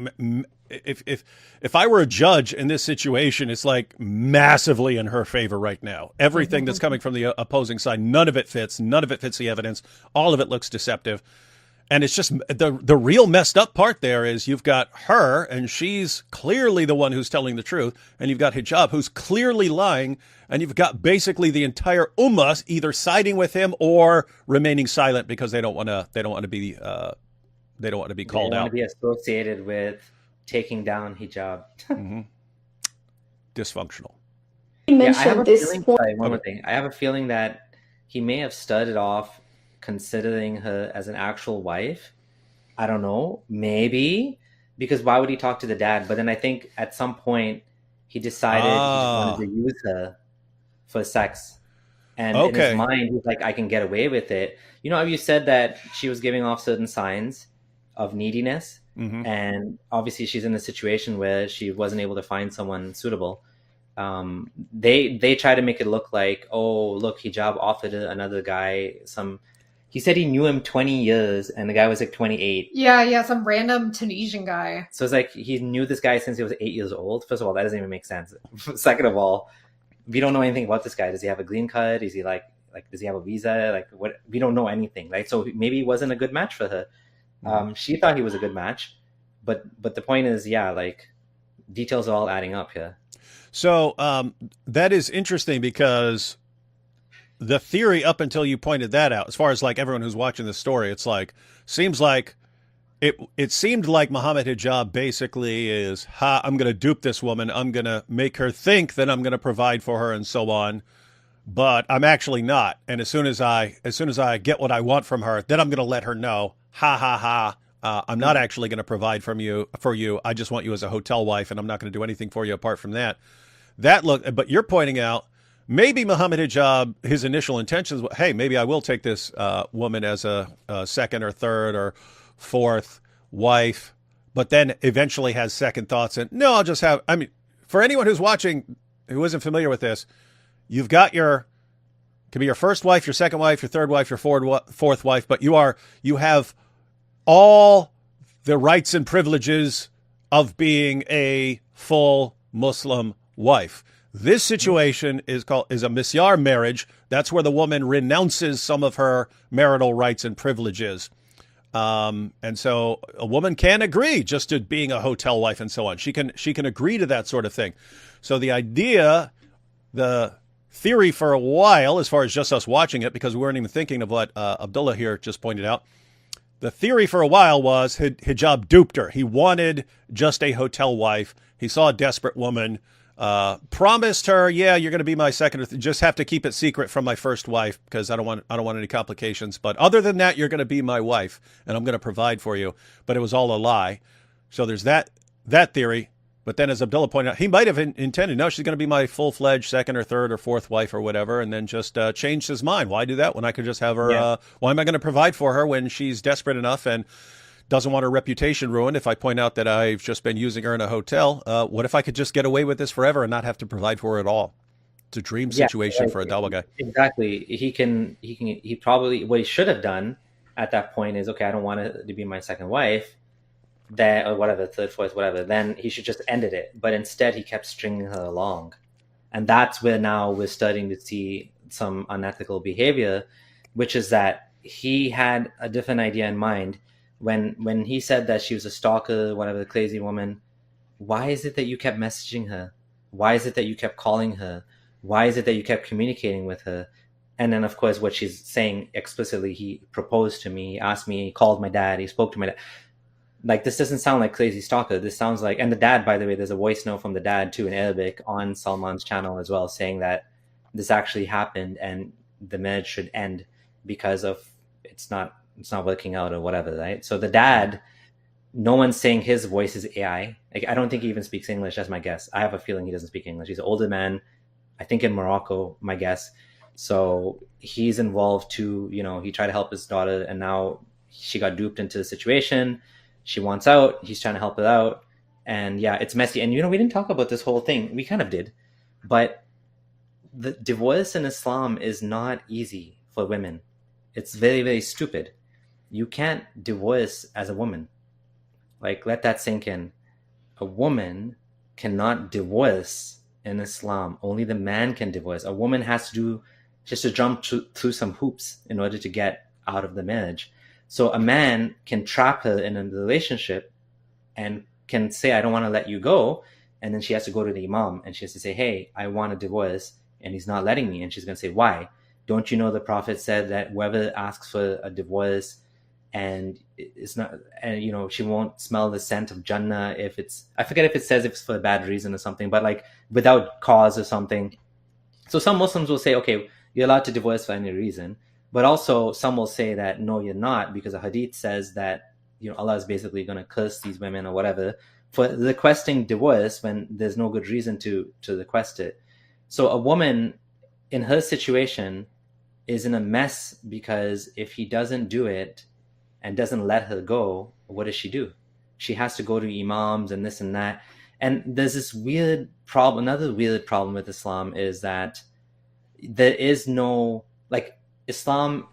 S1: if I were a judge in this situation, it's like massively in her favor right now. Everything that's coming from the opposing side, none of it fits. None of it fits the evidence. All of it looks deceptive. And it's just the real messed up part there is you've got her and she's clearly the one who's telling the truth. And you've got Hijab who's clearly lying. And you've got basically the entire ummah either siding with him or remaining silent because they don't want to be called out. They don't want to
S2: be associated with taking down Hijab.
S1: Dysfunctional.
S4: He mentioned
S2: one more thing. I have a feeling that he may have started off considering her as an actual wife. I don't know. Maybe. because why would he talk to the dad? But then I think at some point he decided he just wanted to use her for sex. And in his
S1: Okay.
S2: mind, he's like, I can get away with it. You know, you said that she was giving off certain signs of neediness.
S1: Hmm.
S2: And obviously she's in a situation where she wasn't able to find someone suitable. They try to make it look like, oh, look, Hijab offered another guy some. He said he knew him 20 years, and the guy was like 28.
S5: Yeah, some random Tunisian guy.
S2: So it's like he knew this guy since he was 8 years old. First of all, that doesn't even make sense. Second of all, we don't know anything about this guy. Does he have a green card? Is he like does he have a visa? Like what? We don't know anything. Like, so maybe he wasn't a good match for her. She thought he was a good match, but the point is, yeah, like details are all adding up here.
S1: So that is interesting because the theory up until you pointed that out, as far as like everyone who's watching the story, it's like seems like it seemed like Mohammad Hijab basically is, I'm going to dupe this woman. I'm going to make her think that I'm going to provide for her and so on. But I'm actually not. And as soon as I get what I want from her, then I'm going to let her know, I'm not actually going to provide for you. I just want you as a hotel wife, and I'm not going to do anything for you apart from that. But you're pointing out maybe Mohammad Hijab, his initial intentions, hey, maybe I will take this woman as a second or third or fourth wife, but then eventually has second thoughts and no, I'll just have. I mean, for anyone who's watching who isn't familiar with this, you've got could be your first wife, your second wife, your third wife, your fourth wife, but you have all the rights and privileges of being a full Muslim wife. This situation is a misyar marriage. That's where the woman renounces some of her marital rights and privileges. And so a woman can agree just to being a hotel wife and so on. She can agree to that sort of thing. So the theory for a while, as far as just us watching it, because we weren't even thinking of what Abdullah here just pointed out, the theory for a while was Hijab duped her. He wanted just a hotel wife. He saw a desperate woman, promised her, yeah, you're going to be my second, or just have to keep it secret from my first wife because I don't want any complications. But other than that, you're going to be my wife and I'm going to provide for you. But it was all a lie. So there's that theory. But then, as Abdullah pointed out, he might have intended, no, she's going to be my full-fledged second or third or fourth wife or whatever, and then just changed his mind. Why do that when I could just have her? Yeah. Why am I going to provide for her when she's desperate enough and doesn't want her reputation ruined if I point out that I've just been using her in a hotel? What if I could just get away with this forever and not have to provide for her at all? It's a dream situation for a Dawah guy.
S2: Exactly. He probably, what he should have done at that point is, okay, I don't want her to be my second wife. That or whatever, third, fourth, whatever, then he should just ended it. But instead, he kept stringing her along. And that's where now we're starting to see some unethical behavior, which is that he had a different idea in mind. When he said that she was a stalker, whatever, crazy woman, why is it that you kept messaging her? Why is it that you kept calling her? Why is it that you kept communicating with her? And then, of course, what she's saying explicitly, he proposed to me, he asked me, he called my dad, he spoke to my dad. Like, this doesn't sound like crazy stalker. This sounds like, and the dad, by the way, there's a voice note from the dad too in Arabic on Salman's channel as well, saying that this actually happened and the marriage should end because of it's not working out or whatever, right? So the dad, no one's saying his voice is AI. Like, I don't think he even speaks English. That's my guess. I have a feeling he doesn't speak English. He's an older man, I think in Morocco, my guess. So he's involved too. You know, he tried to help his daughter, and now she got duped into the situation. She wants out. He's trying to help her out. And yeah, it's messy. And, you know, we didn't talk about this whole thing. We kind of did. But the divorce in Islam is not easy for women. It's very, very stupid. You can't divorce as a woman. Like, let that sink in. A woman cannot divorce in Islam. Only the man can divorce. A woman has to jump through some hoops in order to get out of the marriage. So a man can trap her in a relationship and can say, I don't want to let you go. And then she has to go to the imam and she has to say, hey, I want a divorce and he's not letting me. And she's going to say, why? Don't you know the Prophet said that whoever asks for a divorce and it's not, and you know, she won't smell the scent of Jannah if it's, I forget if it says if it's for a bad reason or something, but like without cause or something. So some Muslims will say, okay, you're allowed to divorce for any reason. But also some will say that, no, you're not, because a hadith says that Allah is basically going to curse these women or whatever for requesting divorce when there's no good reason to request it. So a woman in her situation is in a mess, because if he doesn't do it and doesn't let her go, what does she do? She has to go to imams and this and that. And there's this weird problem. Another weird problem with Islam is that there is no, like, Islam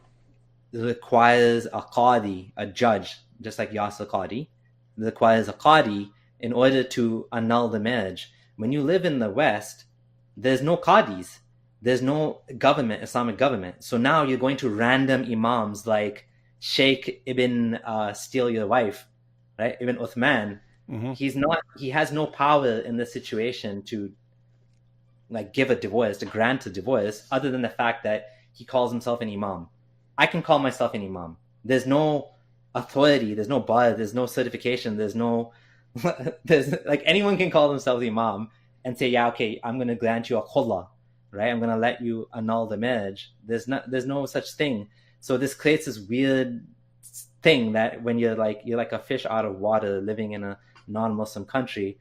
S2: requires a qadi, a judge, just like Yasir Qadi, requires a qadi in order to annul the marriage. When you live in the West, there's no qadis. There's no government, Islamic government. So now you're going to random imams like Sheikh Ibn Steal Your Wife, right? Ibn Uthman. He has no power in this situation to like give a divorce, to grant a divorce, other than the fact that he calls himself an imam. I can call myself an imam. There's no authority, there's no bar, there's no certification, there's like anyone can call themselves imam and say, yeah, okay, I'm going to grant you a khulla, right? I'm going to let you annul the marriage. There's no such thing. So this creates this weird thing that when you're like a fish out of water living in a non-Muslim country,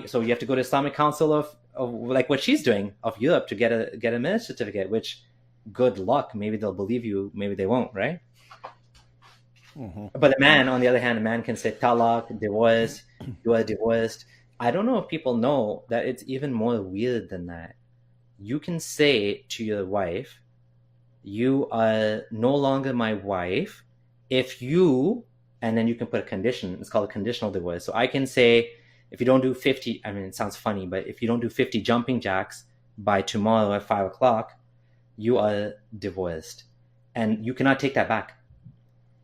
S2: so you have to go to Islamic Council of like what she's doing of Europe to get a marriage certificate, which good luck. Maybe they'll believe you, maybe they won't, right? But a man, on the other hand, a man can say talaq, divorce, you are divorced. I don't know if people know that it's even more weird than that. You can say to your wife, you are no longer my wife if you, and then you can put a condition. It's called a conditional divorce. So I can say, if you don't do 50, I mean, it sounds funny, but if you don't do 50 jumping jacks by tomorrow at 5 o'clock, you are divorced. And you cannot take that back.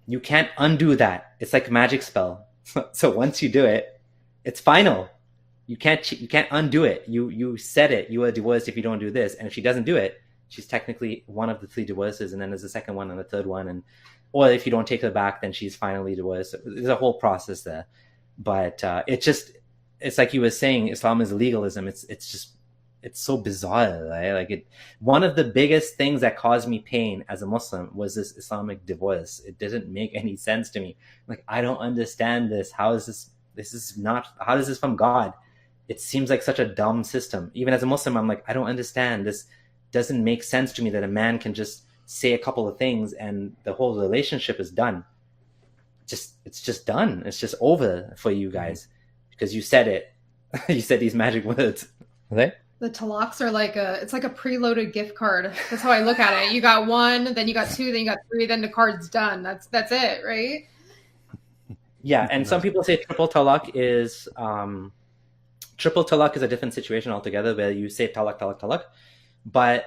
S2: You can't undo that. It's like a magic spell. So once you do it, it's final. You can't undo it. You said it. You are divorced if you don't do this. And if she doesn't do it, she's technically one of the 3 divorces, and then there's a second one and a third one, or if you don't take her back, then she's finally divorced. There's a whole process there. But it's like you were saying, Islam is legalism. It's so bizarre, right? Like one of the biggest things that caused me pain as a Muslim was this Islamic divorce. It didn't make any sense to me. Like, I don't understand this. How is how is this from God? It seems like such a dumb system. Even as a Muslim, I'm like, I don't understand. This doesn't make sense to me that a man can just say a couple of things and the whole relationship is done. It's just done. It's just over for you guys because you said it. You said these magic words. Okay?
S5: The talaqs are it's like a preloaded gift card. That's how I look at it. You got 1, then you got 2, then you got 3, then the card's done. That's it, right?
S2: Yeah, and some people say triple talaq is a different situation altogether, where you say talaq, talaq, talaq, but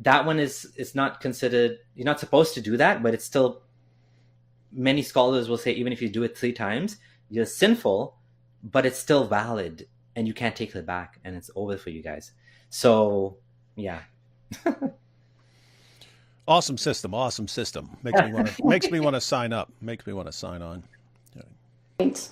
S2: that one is not considered. You're not supposed to do that, but it's still. Many scholars will say even if you do it 3 times, you're sinful, but it's still valid. And you can't take it back, and it's over for you guys. So, yeah.
S1: Awesome system. Makes me want to sign up. Makes me want to sign on.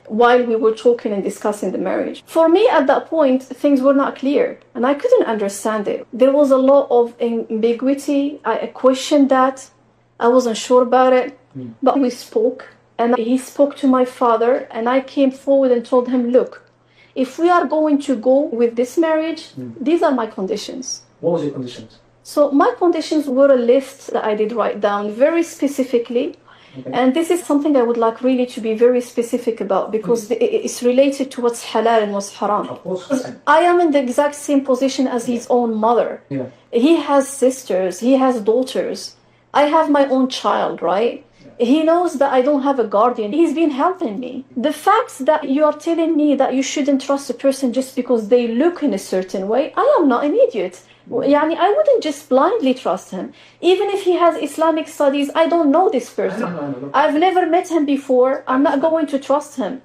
S4: While we were talking and discussing the marriage, for me at that point, things were not clear, and I couldn't understand it. There was a lot of ambiguity. I questioned that. I wasn't sure about it, but we spoke, and he spoke to my father, and I came forward and told him, look, if we are going to go with this marriage, these are my conditions.
S3: What was your conditions?
S4: So my conditions were a list that I did write down very specifically. Okay. And this is something I would like really to be very specific about, because it's related to what's halal and what's haram.
S3: Of course.
S4: I am in the exact same position as his own mother.
S3: Yeah.
S4: He has sisters, he has daughters. I have my own child, right? He knows that I don't have a guardian. He's been helping me. The fact that you are telling me that you shouldn't trust a person just because they look in a certain way, I am not an idiot. I wouldn't just blindly trust him. Even if he has Islamic studies, I don't know this person. I've never met him before. I'm not going to trust him.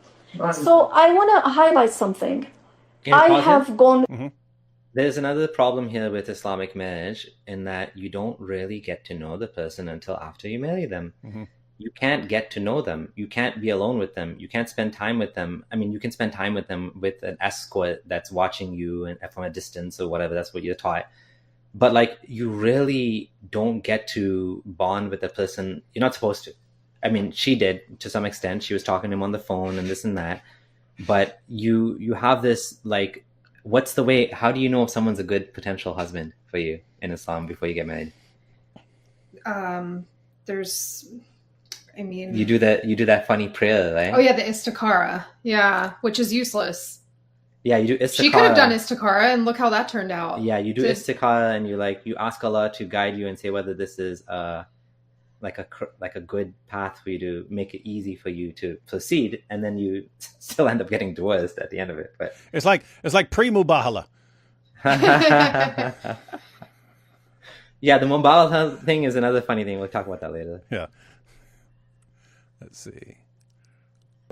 S4: So I want to highlight something. I have gone...
S2: There's another problem here with Islamic marriage in that you don't really get to know the person until after you marry them. You can't get to know them. You can't be alone with them. You can't spend time with them. I mean, you can spend time with them with an escort that's watching you and from a distance or whatever. That's what you're taught. But you really don't get to bond with the person. You're not supposed to. I mean, she did to some extent. She was talking to him on the phone and this and that. But you have this, like, what's the way? How do you know if someone's a good potential husband for you in Islam before you get married?
S5: There's, I mean,
S2: You do that funny prayer, right?
S5: oh yeah, the istikhara, yeah, which is useless.
S2: Yeah, you do istikhara.
S5: She could have done istikhara, and look how that turned out.
S2: Yeah, you do
S5: Did-
S2: istikhara, and you ask Allah to guide you and say whether this is like a good path for you to make it easy for you to proceed, and then you still end up getting divorced at the end of it. But
S1: It's like pre-mubahala.
S2: yeah, the Mubarak thing is another funny thing. We'll talk about that later.
S1: Yeah. Let's see.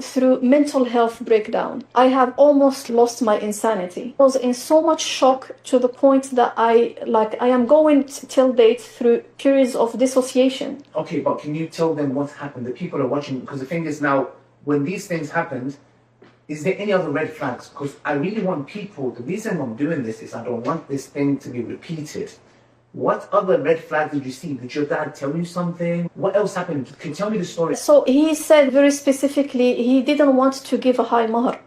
S4: Through mental health breakdown. I have almost lost my insanity. I was in so much shock to the point that I am going till date through periods of dissociation.
S3: Okay, but can you tell them what happened? The people are watching, because the thing is now, when these things happened, is there any other red flags? Because I really want people, the reason I'm doing this is I don't want this thing to be repeated. What other red flags did you see? Did your dad tell you something? What else happened? Can you tell me the story?
S4: So he said very specifically he didn't want to give a high mahr.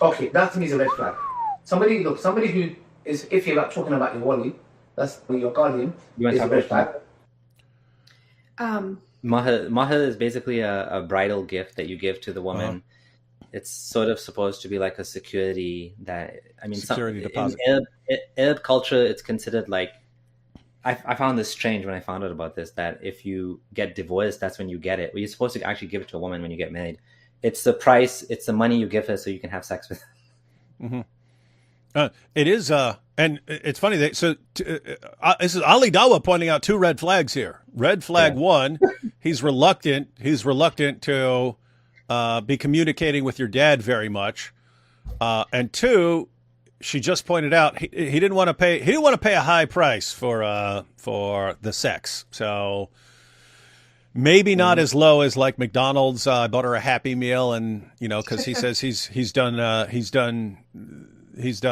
S3: Okay, that to me is a red flag. Somebody who is iffy about talking about your wali, that's your guardian,
S2: You want
S3: is
S2: to
S3: a
S2: talk
S3: red
S2: about
S3: flag.
S2: Mahar is basically a bridal gift that you give to the woman. It's sort of supposed to be like a security that, I mean,
S1: Security deposit.
S2: In Arab culture, it's considered like, I found this strange when I found out about this, that if you get divorced, that's when you get it. Well, you're supposed to actually give it to a woman when you get married. It's the price, it's the money you give her so you can have sex with her.
S1: Mm-hmm. It is, and it's funny that this is Ali Dawah pointing out two red flags here. Red flag one, he's reluctant to be communicating with your dad very much, and two, she just pointed out he didn't want to pay a high price for the sex. So maybe not as low as like McDonald's. I bought her a Happy Meal, and because he says he's done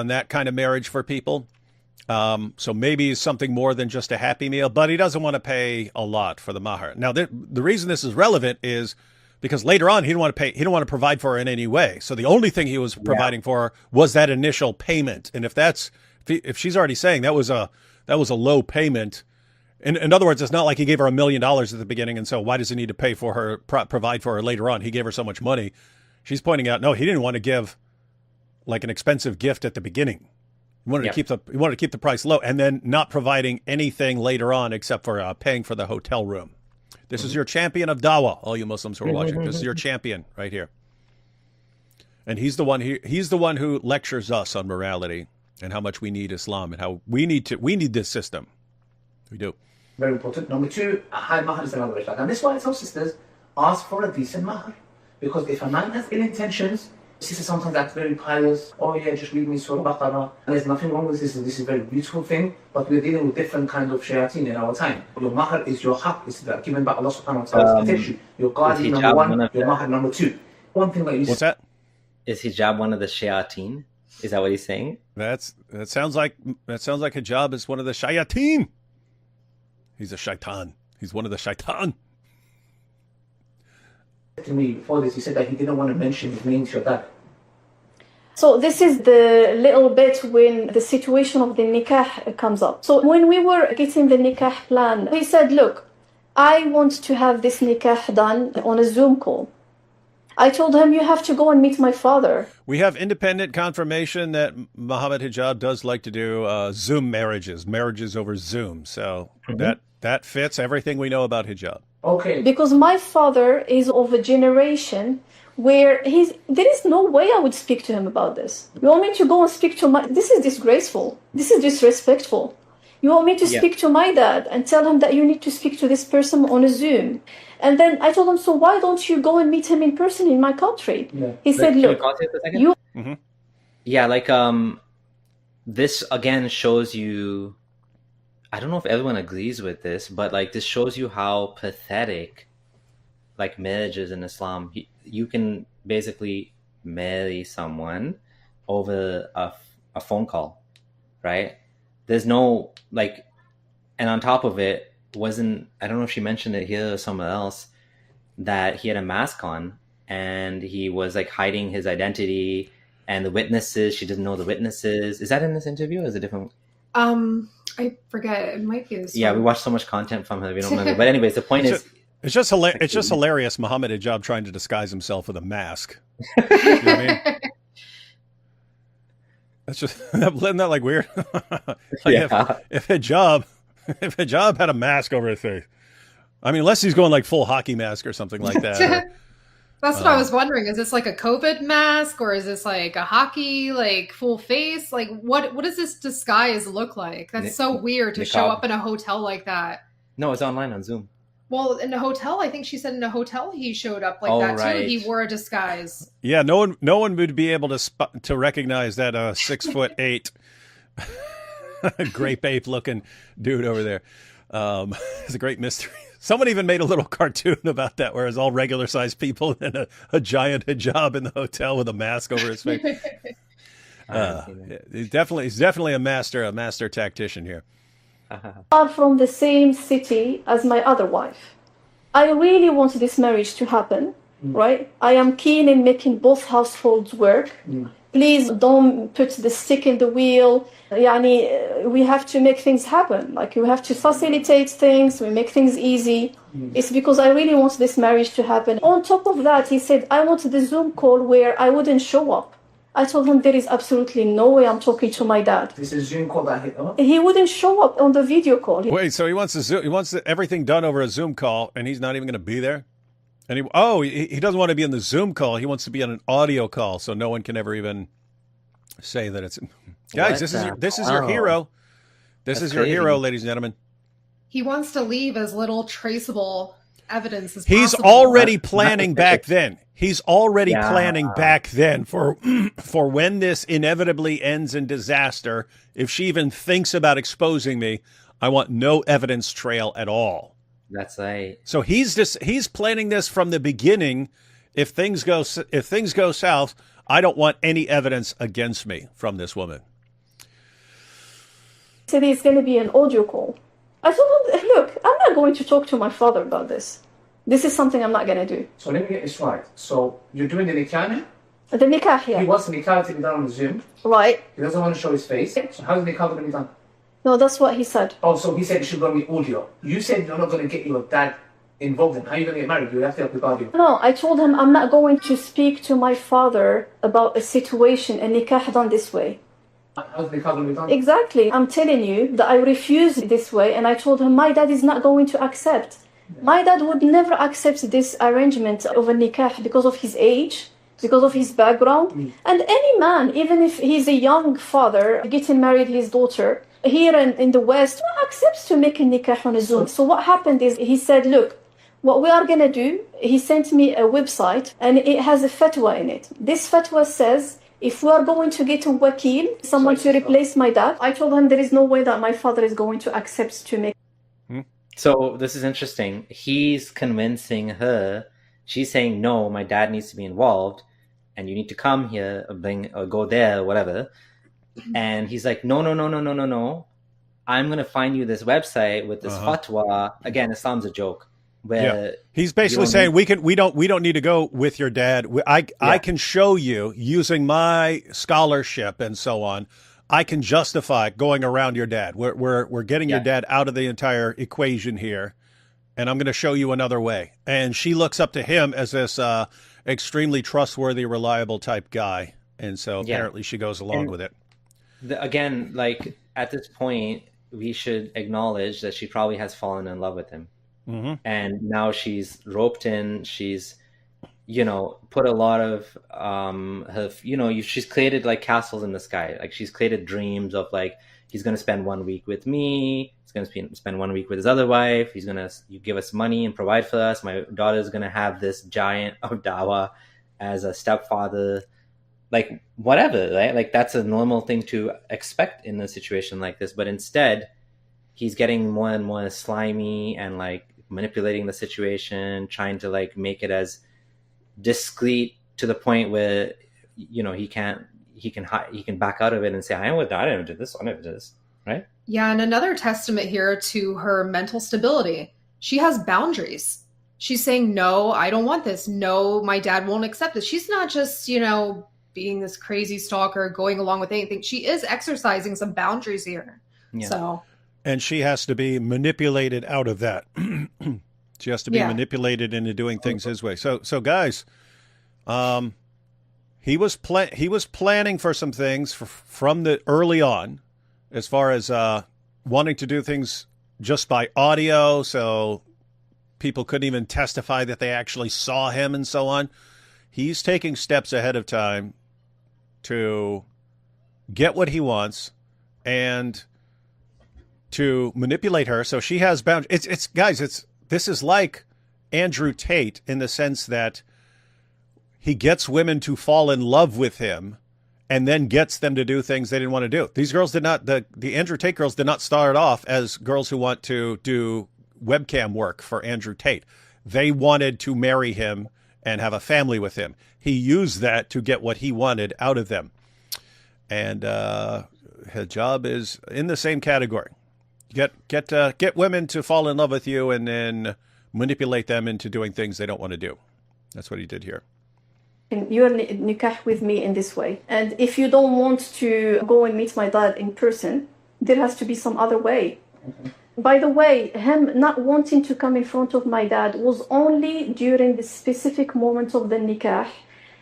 S1: that kind of marriage for people. So maybe something more than just a Happy Meal, but he doesn't want to pay a lot for the mahar. Now the reason this is relevant is because later on he didn't want to provide for her in any way. So the only thing he was providing for her was that initial payment. And if she's already saying that was a low payment, in other words, it's not like he gave her $1 million at the beginning, and so why does he need to pay for her, provide for her later on? He gave her so much money. She's pointing out, no, he didn't want to give like an expensive gift at the beginning. He wanted to keep the price low, and then not providing anything later on except for paying for the hotel room. This is your champion of Dawah, all you Muslims who are watching. This is your champion right here. And he's the one who lectures us on morality and how much we need Islam and how we need this system. We do.
S3: Very important. Number two, a high mahar is another red flag. And this is why I tell sisters, ask for a decent mahar. Because if a man has ill intentions, sister sometimes acts very pious. Oh yeah, just read me Surah Baqarah. And there's nothing wrong with this. This is a very beautiful thing. But we're dealing with different kind of shayateen in our time. Your mahar is your haq. It's given by Allah subhanahu wa ta'ala. Protection. Your guardian number one, your mahar number two. One thing that you
S1: What's that?
S2: Is hijab one of the shayateen? Is that what he's saying?
S1: That sounds like hijab is one of the shayateen. He's a shaitan. He's one of the shaitan.
S3: to me before this, you said that he didn't want to mention his name to your dad.
S4: So this is the little bit when the situation of the nikah comes up. So when we were getting the nikah plan, he said, look, I want to have this nikah done on a Zoom call. I told him, you have to go and meet my father.
S1: We have independent confirmation that Mohammad Hijab does like to do Zoom marriages over Zoom. So that fits everything we know about hijab.
S3: Okay.
S4: Because my father is of a generation where there is no way I would speak to him about this. You want me to go and speak to this is disgraceful. This is disrespectful. You want me to speak to my dad and tell him that you need to speak to this person on a Zoom. And then I told him, so why don't you go and meet him in person in my country? Yeah. He said, look, you...
S2: Yeah, like, this again shows you, I don't know if everyone agrees with this, but like this shows you how pathetic like marriage is in Islam. You can basically marry someone over a phone call, right? There's no like, and on top of it, I don't know if she mentioned it here or somewhere else, that he had a mask on and he was like hiding his identity, and the witnesses, she didn't know the witnesses. Is that in this interview or is it different?
S5: I forget. It might be this
S2: Yeah,
S5: one.
S2: we watched so much content from her, we don't remember. But anyways, the point is,
S1: It's just hilarious. Muhammad Hijab trying to disguise himself with a mask. You know what I mean? That's just isn't that like weird?
S2: yeah.
S1: If Hijab had a mask over his face, I mean, unless he's going like full hockey mask or something like that. Or,
S5: That's what I was wondering. Is this like a COVID mask, or is this like a hockey, like full face? Like what does this disguise look like? That's so weird to show up in a hotel like that.
S2: No, it's online on Zoom.
S5: Well, in a hotel, I think she said in a hotel he showed up like
S2: Oh,
S5: that
S2: right.
S5: too. He wore a disguise.
S1: yeah, no one would be able to recognize that 6'8" grape ape looking dude over there. It's a great mystery. Someone even made a little cartoon about that, where it's all regular sized people and a giant hijab in the hotel with a mask over his face. He's definitely a master tactician here.
S4: Are from the same city as my other wife. I really want this marriage to happen, right? I am keen in making both households work. Please don't put the stick in the wheel. Yani, we have to make things happen. Like, we have to facilitate things, we make things easy. It's because I really want this marriage to happen. On top of that, he said, I want the Zoom call where I wouldn't show up. I told him there is absolutely no way I'm talking to my dad.
S3: This is Zoom call that hit up.
S4: He wouldn't show up on the video call.
S1: Wait, so he wants everything done over a Zoom call, and he's not even going to be there? And he doesn't want to be in the Zoom call. He wants to be on an audio call, so no one can ever even say that it's. Guys, this is your hero. This is your hero, ladies and gentlemen.
S5: He wants to leave as little traceable evidence as
S1: He's
S5: possible.
S1: already planning back then. He's already planning back then for when this inevitably ends in disaster. If she even thinks about exposing me, I want no evidence trail at all.
S2: That's right.
S1: So he's planning this from the beginning. If things go south, I don't want any evidence against me from this woman.
S4: He said it's going to be an audio call. I told him, look, I'm not going to talk to my father about this. This is something I'm not going to do.
S3: So let me get this right. So you're doing the nikah now?
S4: The nikah here.
S3: He wants the nikah to be done on Zoom.
S4: Right.
S3: He doesn't want to show his face. So how's the nikah going to be done?
S4: No, that's what he said.
S3: Oh, so he said it should go be audio. You said you're not going to get your dad involved in. How are you going to get married? You have to have the guardian.
S4: No, I told him I'm not going to speak to my father about a situation, a nikah done this way.
S3: How's the nikah going to be done?
S4: Exactly. I'm telling you that I refuse this way, and I told him my dad is not going to accept. My dad would never accept this arrangement of a nikah because of his age, because of his background. And any man, even if he's a young father getting married his daughter, here in the West, accepts to make a nikah on a Zoom. So what happened is he said, look, what we are going to do, he sent me a website and it has a fatwa in it. This fatwa says, if we are going to get a wakil, someone to replace my dad, I told him there is no way that my father is going to accept to make.
S2: So this is interesting. He's convincing her. She's saying, no, my dad needs to be involved and you need to come here or go there, or whatever. And he's like, no. I'm going to find you this website with this fatwa. Again, Islam's a joke. Where
S1: he's basically saying we don't need to go with your dad. I can show you using my scholarship and so on. I can justify going around your dad. We're getting your dad out of the entire equation here, and I'm going to show you another way. And she looks up to him as this extremely trustworthy, reliable type guy, and so apparently she goes along with it.
S2: Again, like at this point, we should acknowledge that she probably has fallen in love with him. And now she's roped in. She's, put a lot of her, she's created like castles in the sky. Like she's created dreams of like, he's going to spend 1 week with me. He's going to spend 1 week with his other wife. He's going to give us money and provide for us. My daughter's going to have this giant of Dawah as a stepfather, like whatever, right? Like that's a normal thing to expect in a situation like this. But instead, he's getting more and more slimy and like manipulating the situation, trying to like make it as discreet to the point where he can back out of it and say, I never did this, right?
S5: Yeah, and another testament here to her mental stability. She has boundaries. she's saying, no, I don't want this. No, my dad won't accept this. She's not just, being this crazy stalker, going along with anything. She is exercising some boundaries here.
S2: Yeah.
S5: So,
S1: And she has to be manipulated out of that. She has to be manipulated into doing things his way. So guys, he was planning for some things from the early on, as far as wanting to do things just by audio, so people couldn't even testify that they actually saw him and so on. He's taking steps ahead of time to get what he wants and to manipulate her. So she has boundaries. This is like Andrew Tate in the sense that he gets women to fall in love with him and then gets them to do things they didn't want to do. These girls did not, the Andrew Tate girls did not start off as girls who want to do webcam work for Andrew Tate. They wanted to marry him and have a family with him. He used that to get what he wanted out of them. And Hijab is in the same category. Get women to fall in love with you and then manipulate them into doing things they don't want to do. That's what he did here.
S4: You're nikah with me in this way. And if you don't want to go and meet my dad in person, there has to be some other way. Mm-hmm. By the way, him not wanting to come in front of my dad was only during the specific moment of the nikah.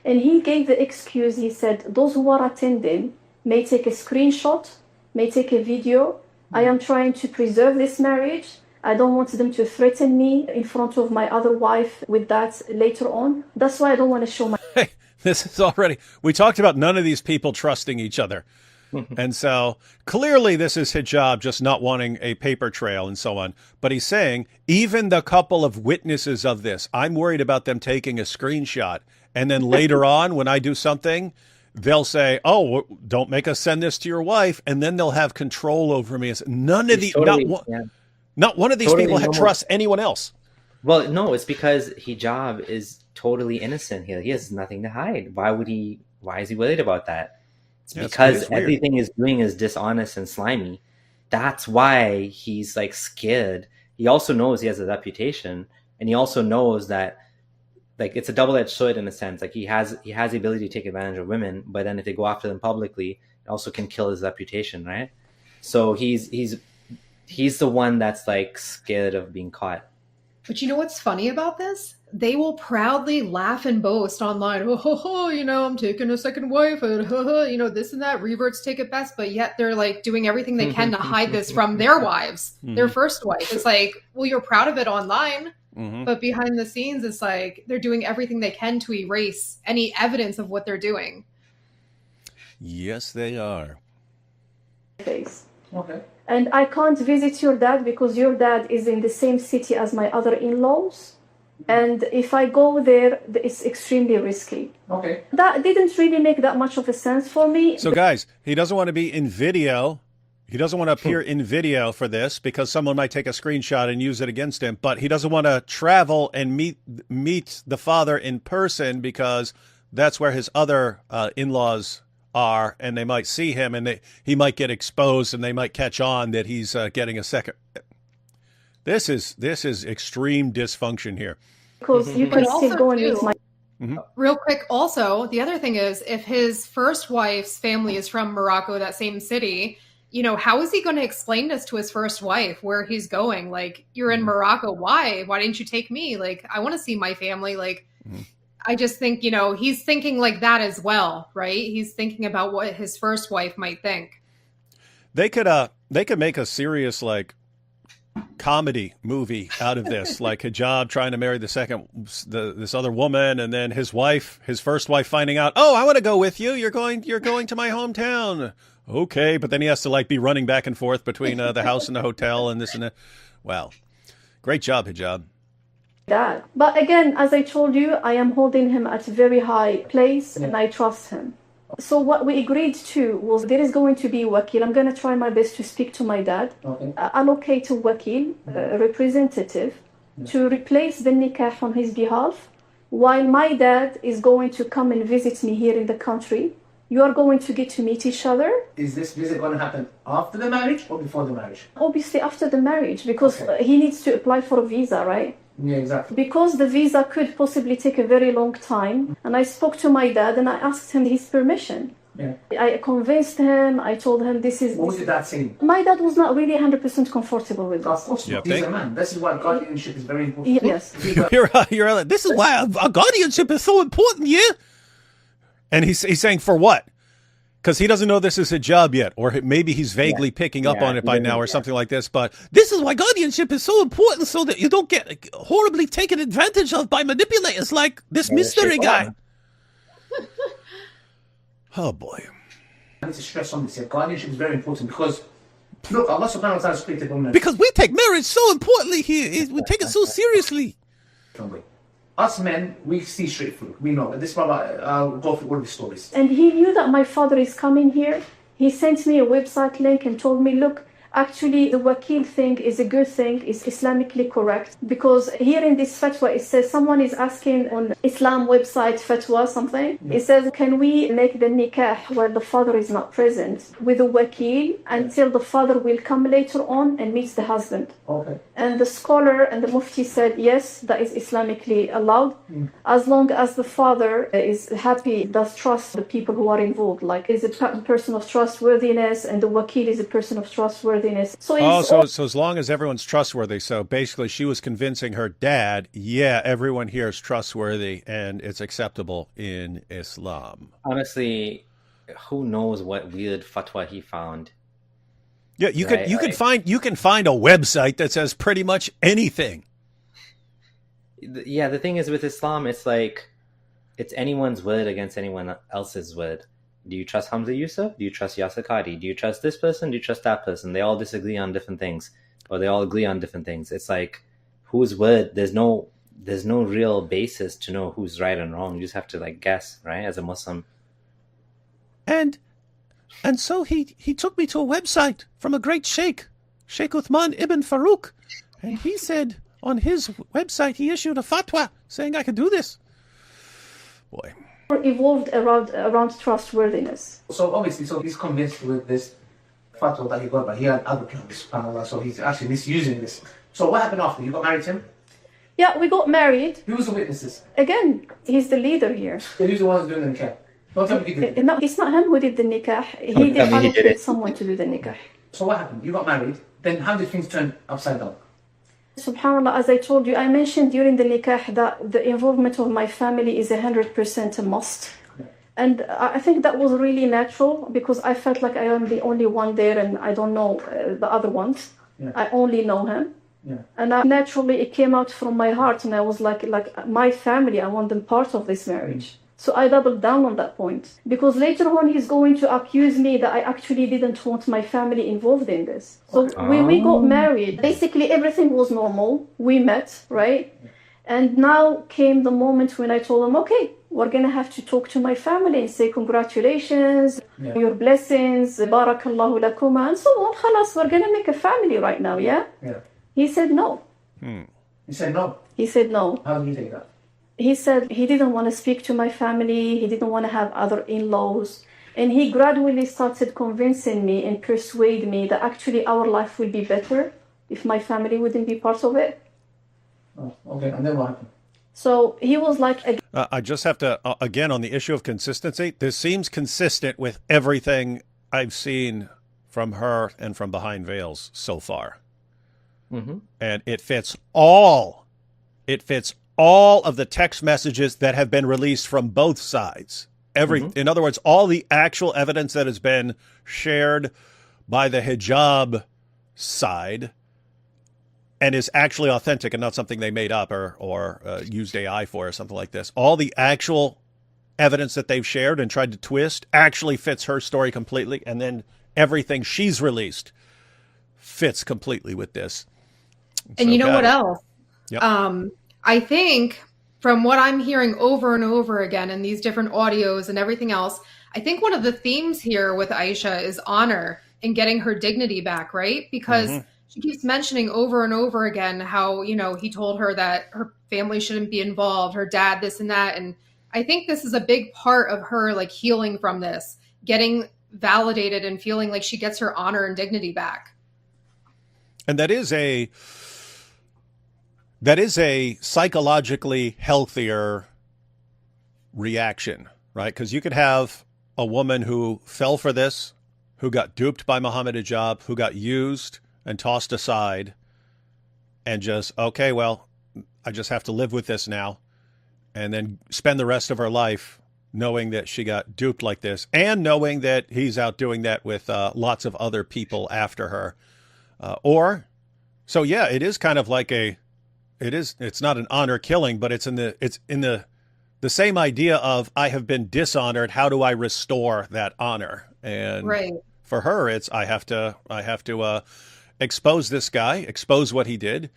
S4: And he gave the excuse, he said, those who are attending may take a screenshot, may take a video. I am trying to preserve this marriage. I don't want them to threaten me in front of my other wife with that later on. That's why I don't want to show my...
S1: Hey, this is already... We talked about none of these people trusting each other. And so clearly this is Hijab just not wanting a paper trail and so on. But he's saying, even the couple of witnesses of this, I'm worried about them taking a screenshot. And then later on, when I do something, they'll say, oh, don't make us send this to your wife. And then they'll have control over me. None of the... Not one of these people trust anyone else.
S2: Well, no, it's because Hijab is totally innocent here. He has nothing to hide. Why is he worried about that? It's because everything he's doing is dishonest and slimy. That's why he's like scared. He also knows he has a reputation, and he also knows that like it's a double-edged sword in a sense. Like he has the ability to take advantage of women, but then if they go after them publicly, it also can kill his reputation, right? So he's the one that's like scared of being caught.
S5: But you know what's funny about this? They will proudly laugh and boast online. I'm taking a second wife, and this and that. Reverts take it best, but yet they're like doing everything they can to hide this from their wives, their first wife. It's like, well, you're proud of it online, but behind the scenes, it's like they're doing everything they can to erase any evidence of what they're doing.
S1: Yes, they are.
S3: Okay.
S4: And I can't visit your dad because your dad is in the same city as my other in-laws. And if I go there, it's extremely risky.
S3: Okay.
S4: That didn't really make that much of a sense for me.
S1: So guys, he doesn't want to be in video. He doesn't want to appear in video for this because someone might take a screenshot and use it against him. But he doesn't want to travel and meet the father in person because that's where his other in-laws are, and they might see him, and he might get exposed, and they might catch on that he's getting a second. This is extreme dysfunction here.
S4: Because you can still go and meet my...
S5: Real quick, also, the other thing is, if his first wife's family is from Morocco, that same city, how is he going to explain this to his first wife, where he's going? Like, you're in Morocco. Why? Why didn't you take me? Like, I want to see my family. Like, I just think, he's thinking like that as well, right? He's thinking about what his first wife might think.
S1: They could make a serious, like, comedy movie out of this, like Hijab trying to marry this other woman, and then his first wife finding out, oh, I want to go with you. You're going to my hometown. Okay. But then he has to like be running back and forth between the house and the hotel and this and that. Wow. Great job, Hijab.
S4: Dad. But again, as I told you, I am holding him at a very high place and I trust him. So what we agreed to was there is going to be wakil. I'm going to try my best to speak to my dad, allocate a wakil, a representative, to replace the nikah on his behalf, while my dad is going to come and visit me here in the country. You are going to get to meet each other.
S3: Is this visit going to happen after the marriage or before the marriage?
S4: Obviously after the marriage, because he needs to apply for a visa, right?
S3: Yeah, exactly.
S4: Because the visa could possibly take a very long time, and I spoke to my dad and I asked him his permission.
S3: Yeah.
S4: I convinced him, I told him this is...
S3: What was your dad saying?
S4: My dad was not really 100% comfortable with
S3: Of
S4: this.
S3: course
S1: Yeah,
S3: not. He's a man. This is why guardianship is very important.
S4: Yes.
S1: You're this is why our guardianship is so important, yeah? And he's saying for what? Because he doesn't know this is hijab yet, or maybe he's vaguely picking up on it by now or something like this. But this is why guardianship is so important, so that you don't get horribly taken advantage of by manipulators like this mystery guy. Oh, boy.
S3: I need to stress on this here. Guardianship is very important because, look, Allah subhanahu wa ta'ala created women.
S1: Because we take marriage so importantly here. We take it so seriously.
S3: Us men, we see straight through. We know. This brother, I'll go through all the stories.
S4: And he knew that my father is coming here. He sent me a website link and told me, look, actually the wakil thing is a good thing, is Islamically correct. Because here in this fatwa, it says someone is asking on Islam website fatwa something. It says, can we make the nikah where the father is not present with a wakil until the father will come later on and meets the husband?
S3: Okay.
S4: And the scholar and the mufti said, yes, that is Islamically allowed, as long as the father is happy, does trust the people who are involved, like is a person of trustworthiness, and the wakil is a person of trustworthiness. So
S1: so as long as everyone's trustworthy. So basically she was convincing her dad, yeah, everyone here is trustworthy and it's acceptable in Islam.
S2: Honestly, who knows what weird fatwa he found?
S1: Yeah, you can find a website that says pretty much anything.
S2: Yeah, the thing is with Islam, it's like it's anyone's word against anyone else's word. Do you trust Hamza Yusuf? Do you trust Yasir Qadi? Do you trust this person? Do you trust that person? They all disagree on different things, or they all agree on different things. It's like whose word? There's no real basis to know who's right and wrong. You just have to like guess, right? As a Muslim.
S1: And so he took me to a website from a great sheikh, Sheikh Uthman ibn Farouk, and he said on his website he issued a fatwa saying I could do this. Boy.
S4: Evolved around trustworthiness.
S3: So obviously, so he's convinced with this fatwa that he got, but he had other plans, subhanAllah, so he's actually misusing this. So what happened after? You got married to him?
S4: Yeah, we got married.
S3: Who was the witnesses?
S4: Again, he's the leader here.
S3: And who's the ones doing the nikah? Don't tell me he did it.
S4: No, it's not him who did the nikah. He did allocate someone to do the nikah.
S3: So what happened? You got married, then how did things turn upside down?
S4: SubhanAllah, as I told you, I mentioned during the nikah that the involvement of my family is 100% a must. And I think that was really natural because I felt like I am the only one there and I don't know the other ones.
S3: Yeah.
S4: I only know him.
S3: Yeah.
S4: And naturally it came out from my heart and I was like my family, I want them part of this marriage. So I doubled down on that point because later on he's going to accuse me that I actually didn't want my family involved in this. So when we got married, basically everything was normal. We met, right? And now came the moment when I told him, okay, we're going to have to talk to my family and say congratulations, your blessings, barakallahu lakuma, and so on. Khalas, we're going to make a family right now, yeah?
S3: Yeah.
S4: He said no.
S3: He said no?
S4: He said no.
S3: How did you take that?
S4: He said he didn't want to speak to my family. He didn't want to have other in-laws. And he gradually started convincing me and persuade me that actually our life will be better if my family wouldn't be part of it.
S3: Oh, okay. And then what happened?
S4: So he was like...
S1: I just have to, again, on the issue of consistency, this seems consistent with everything I've seen from her and from Behind Veils so far.
S2: Mm-hmm.
S1: And it fits all of the text messages that have been released from both sides. In other words, all the actual evidence that has been shared by the hijab side and is actually authentic and not something they made up or used AI for or something like this. All the actual evidence that they've shared and tried to twist actually fits her story completely. And then everything she's released fits completely with this.
S5: And you know what else?
S1: Yep.
S5: I think from what I'm hearing over and over again in these different audios and everything else, I think one of the themes here with Aisha is honor and getting her dignity back, right? Because she keeps mentioning over and over again how, you know, he told her that her family shouldn't be involved, her dad, this and that. And I think this is a big part of her like healing from this, getting validated and feeling like she gets her honor and dignity back.
S1: And that is that is a psychologically healthier reaction, right? Because you could have a woman who fell for this, who got duped by Mohammad Hijab, who got used and tossed aside, and just, okay, well, I just have to live with this now, and then spend the rest of her life knowing that she got duped like this, and knowing that he's out doing that with lots of other people after her. So yeah, it is kind of like it's not an honor killing, but it's in the same idea of, I have been dishonored. How do I restore that honor? And
S5: Right.
S1: for her, it's, I have to expose this guy, expose what he did,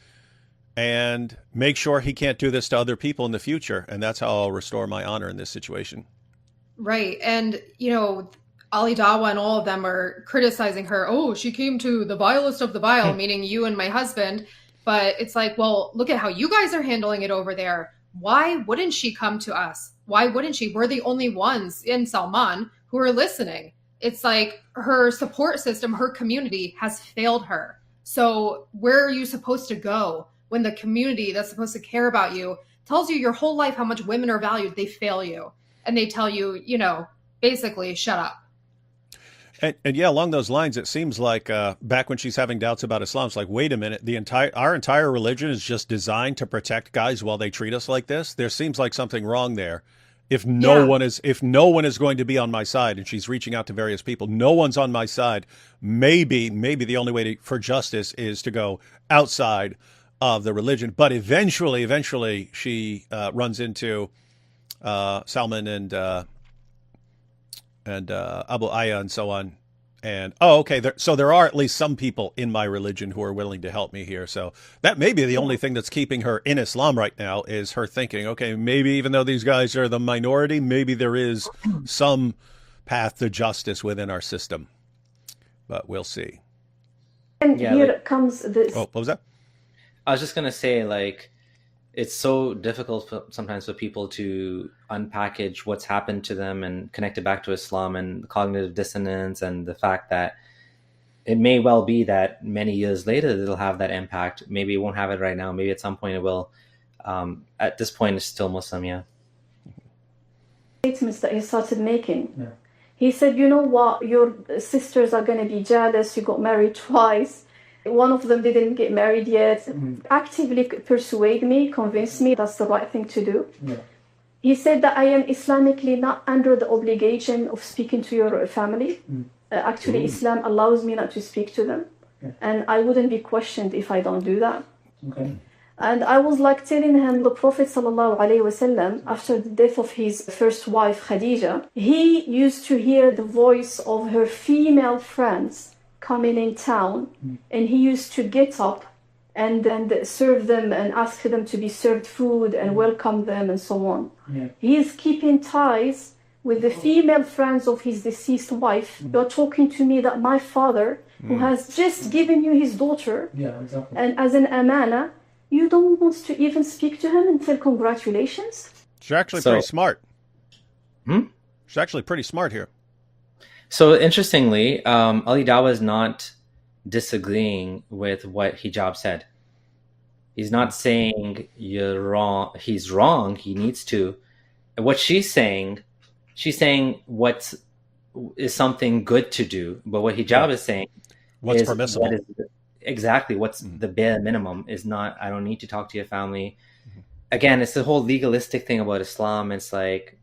S1: and make sure he can't do this to other people in the future. And that's how I'll restore my honor in this situation.
S5: Right. And, Ali Dawah and all of them are criticizing her. Oh, she came to the vilest of the vile, meaning you and my husband. But it's like, well, look at how you guys are handling it over there. Why wouldn't she come to us? Why wouldn't she? We're the only ones in Salman who are listening. It's like her support system, her community has failed her. So where are you supposed to go when the community that's supposed to care about you tells you your whole life how much women are valued? They fail you. And they tell you, basically, shut up.
S1: And yeah, along those lines, it seems like back when she's having doubts about Islam, it's like, wait a minute, our entire religion is just designed to protect guys while they treat us like this. There seems like something wrong there. If no one is going to be on my side, and she's reaching out to various people, no one's on my side. Maybe the only way for justice is to go outside of the religion. But eventually, she runs into Salman and Abu Aya and so on. And, okay, so there are at least some people in my religion who are willing to help me here. So that may be the only thing that's keeping her in Islam right now, is her thinking, okay, maybe even though these guys are the minority, maybe there is some path to justice within our system. But we'll see.
S4: And here comes this.
S1: Oh, what was that?
S2: I was just going to say, it's so difficult sometimes for people to unpackage what's happened to them and connect it back to Islam, and cognitive dissonance, and the fact that it may well be that many years later it'll have that impact. Maybe it won't have it right now. Maybe at some point it will. At this point, it's still Muslim, yeah.
S4: Statements that he started making. Yeah. He said, you know what, your sisters are going to be jealous. You got married twice. One of them didn't get married yet. Actively persuade me, convince me that's the right thing to do. Yeah. He said that I am Islamically not under the obligation of speaking to your family. Actually, Islam allows me not to speak to them. Yeah. And I wouldn't be questioned if I don't do that. Okay. And I was telling him, the Prophet ﷺ, after the death of his first wife, Khadija, he used to hear the voice of her female friends coming in town, and he used to get up and then serve them and ask them to be served food and welcome them and so on. Yeah. He is keeping ties with the female friends of his deceased wife. You're talking to me that my father, who has just given you his daughter, and as an amana, you don't want to even speak to him and tell congratulations?
S1: She's actually pretty smart. She's actually pretty smart here.
S2: So interestingly, Ali Dawah is not disagreeing with what Hijab said. He's not saying you're wrong. He's wrong. He needs to. What she's saying what is something good to do. But what Hijab is saying,
S1: what's permissible.
S2: Exactly. What's the bare minimum is not, I don't need to talk to your family. Again, it's the whole legalistic thing about Islam. It's like,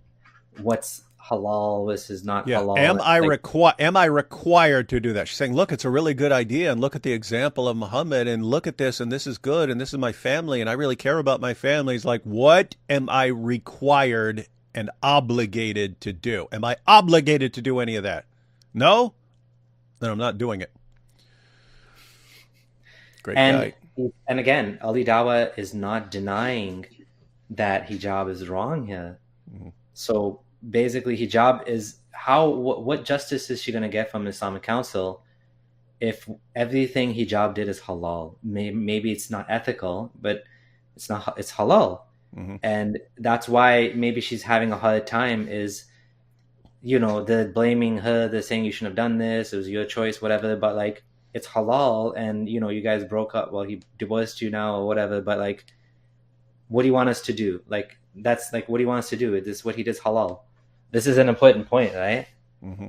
S2: what's halal, this is not halal.
S1: Am I required to do that? She's saying, look, it's a really good idea, and look at the example of Muhammad, and look at this, and this is good, and this is my family, and I really care about my family. It's like, what am I required and obligated to do? Am I obligated to do any of that? No? Then I'm not doing it. Great guy.
S2: And again, Ali Dawah is not denying that hijab is wrong here. So basically, hijab is what justice is she going to get from the Islamic Council if everything hijab did is halal? Maybe it's not ethical, but it's halal. And that's why maybe she's having a hard time is, they're blaming her, they're saying you shouldn't have done this, it was your choice, whatever, but it's halal, and you guys broke up, well, he divorced you now or whatever, but what do you want us to do? Like, that's like, what do you want us to do? This what he does halal. This is an important point, right?
S1: Mm-hmm.